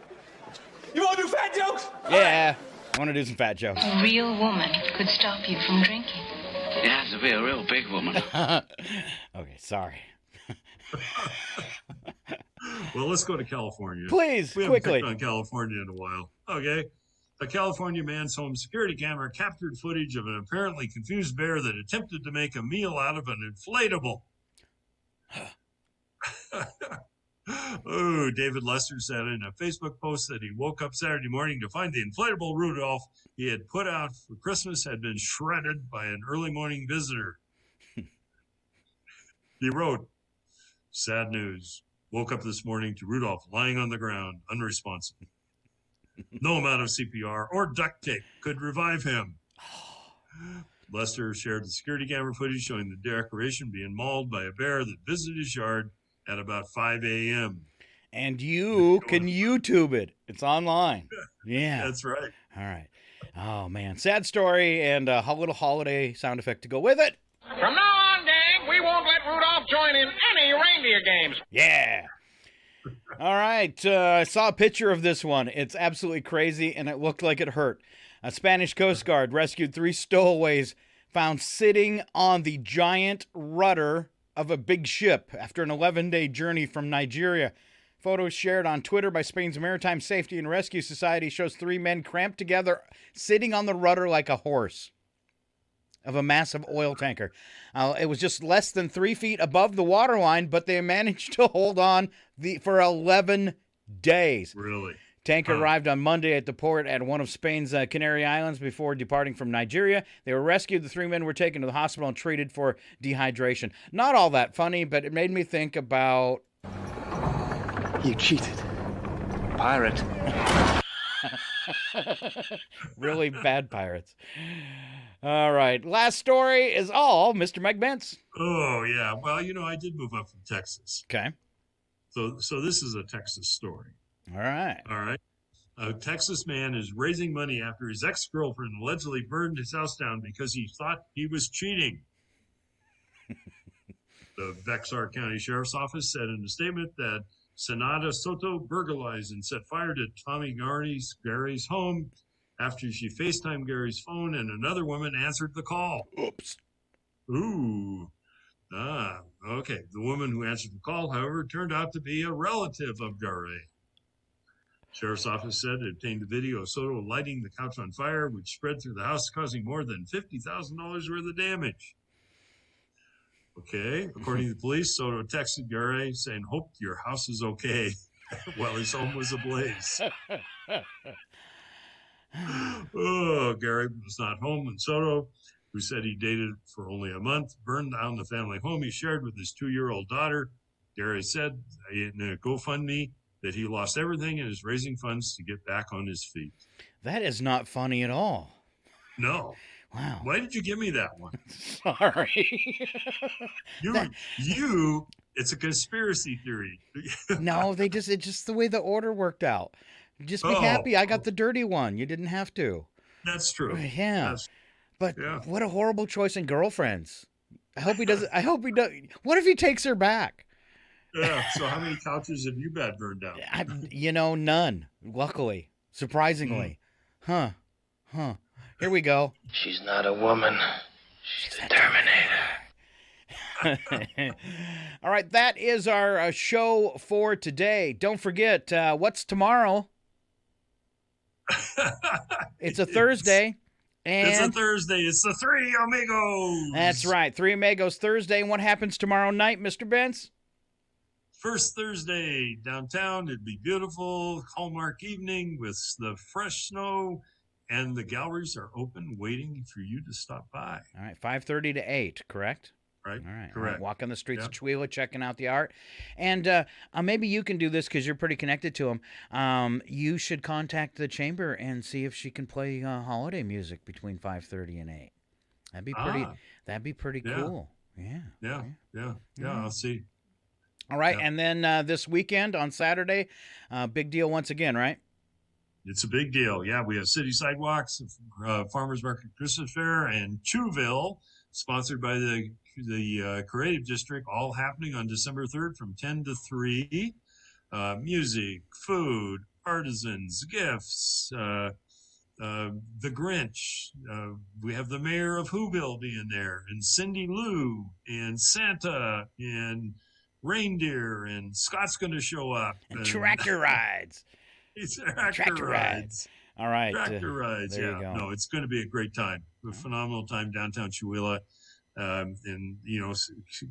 You want to do fat jokes? Yeah, I want to do some fat jokes. A real woman could stop you from drinking. You have to be a real big woman. Okay, sorry. Well, let's go to California. Please, we quickly. We haven't picked on California in a while. Okay. A California man's home security camera captured footage of an apparently confused bear that attempted to make a meal out of an inflatable. Oh, David Lester said in a Facebook post that he woke up Saturday morning to find the inflatable Rudolph he had put out for Christmas had been shredded by an early morning visitor. He wrote, "Sad news. Woke up this morning to Rudolph lying on the ground, unresponsive. No amount of CPR or duct tape could revive him." Lester shared the security camera footage showing the decoration being mauled by a bear that visited his yard at about 5 a.m. And you can YouTube it. It's online. Yeah. That's right. All right. Oh, man. Sad story and a little holiday sound effect to go with it. From now on, gang, we won't let Rudolph join in any reindeer games. Yeah. All right. I saw a picture of this one. It's absolutely crazy, and it looked like it hurt. A Spanish Coast Guard rescued 3 stowaways found sitting on the giant rudder of a big ship after an 11-day journey from Nigeria. Photos shared on Twitter by Spain's Maritime Safety and Rescue Society shows 3 men cramped together sitting on the rudder like a horse of a massive oil tanker. It was just less than 3 feet above the waterline, but they managed to hold on for 11 days. Really? Tanker arrived on Monday at the port at one of Spain's Canary Islands before departing from Nigeria. They were rescued. The 3 men were taken to the hospital and treated for dehydration. Not all that funny, but it made me think about... You cheated. Pirate. Really bad pirates. All right. Last story is all Mr. Mike Bentz. Oh, yeah. Well, I did move up from Texas. Okay. So this is a Texas story. All right. All right. A Texas man is raising money after his ex-girlfriend allegedly burned his house down because he thought he was cheating. The Bexar County Sheriff's Office said in a statement that Senada Soto burglarized and set fire to Tommy Gary's home after she FaceTimed Gary's phone and another woman answered the call. Oops. Ooh. Okay. The woman who answered the call, however, turned out to be a relative of Gary. Sheriff's office said it obtained a video of Soto lighting the couch on fire, which spread through the house, causing more than $50,000 worth of damage. Okay. According to the police, Soto texted Gary saying, "Hope your house is okay," while his home was ablaze. Gary was not home when Soto, who said he dated for only a month, burned down the family home he shared with his 2-year-old daughter. Gary said in a GoFundMe that he lost everything and is raising funds to get back on his feet. That is not funny at all. No. Wow. Why did you give me that one? Sorry. It's a conspiracy theory. No, it's just the way the order worked out. Just be happy. I got the dirty one. You didn't have to. That's true. Yeah. What a horrible choice in girlfriends. I hope he does. What if he takes her back? Yeah. So how many couches have you had burned down? None. Luckily. Surprisingly. Huh. Here we go. She's not a woman. She's a Terminator. All right. That is our show for today. Don't forget, what's tomorrow? It's a Thursday. It's a Thursday. It's the Three Amigos. That's right. Three Amigos Thursday. And what happens tomorrow night, Mr. Benz? First Thursday downtown. It'd be beautiful. Hallmark evening with the fresh snow. And the galleries are open, waiting for you to stop by. All right. 5:30 to 8, correct? Right. All right. Correct. All right. Walk on the streets of Chihuahua, checking out the art. And maybe you can do this because you're pretty connected to them. You should contact the chamber and see if she can play holiday music between 5:30 and 8. That'd be pretty cool. Yeah. I'll see. All right. Yeah. And then this weekend on Saturday, big deal once again, right? It's a big deal. Yeah, we have City Sidewalks, Farmers Market Christmas Fair, and Chewville, sponsored by the Creative District, all happening on December 3rd from 10 to 3. Music, food, artisans, gifts, the Grinch. We have the mayor of Whoville being there, and Cindy Lou, and Santa, and reindeer, and Scott's going to show up. And tractor rides. It's tractor rides. All right. Tractor rides. There you go. No, it's going to be a great time. A phenomenal time downtown Chihuahua. And,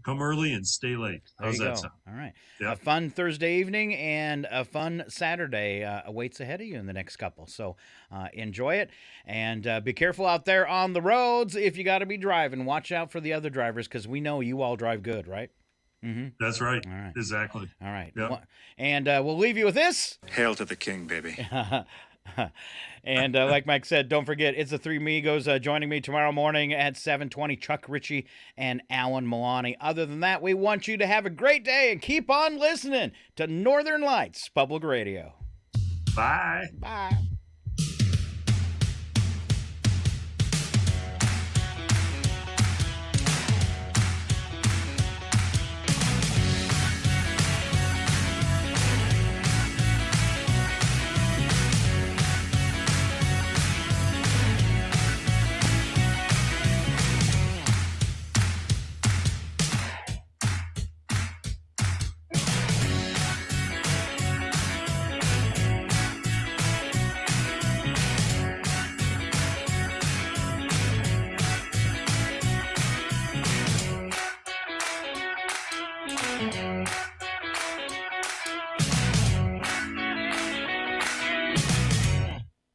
come early and stay late. How's that sound? All right. Yep. A fun Thursday evening and a fun Saturday awaits ahead of you in the next couple. So enjoy it and be careful out there on the roads. If you got to be driving, watch out for the other drivers because we know you all drive good, right? Mm-hmm. That's right. All right. Exactly. All right. Yep. And we'll leave you with this. Hail to the king, baby. And like Mike said, don't forget, it's the Three Amigos joining me tomorrow morning at 7:20, Chuck Ritchie and Alan Milani. Other than that, we want you to have a great day and keep on listening to Northern Lights Public Radio. Bye. Bye.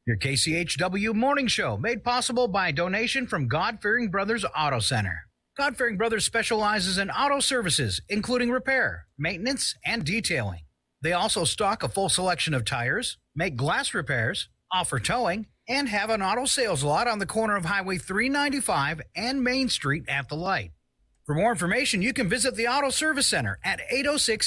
Your KCHW Morning Show, made possible by a donation from God-Fearing Brothers Auto Center. God-Fearing Brothers specializes in auto services, including repair, maintenance, and detailing. They also stock a full selection of tires, make glass repairs, offer towing, and have an auto sales lot on the corner of Highway 395 and Main Street at the light. For more information, you can visit the Auto Service Center at 806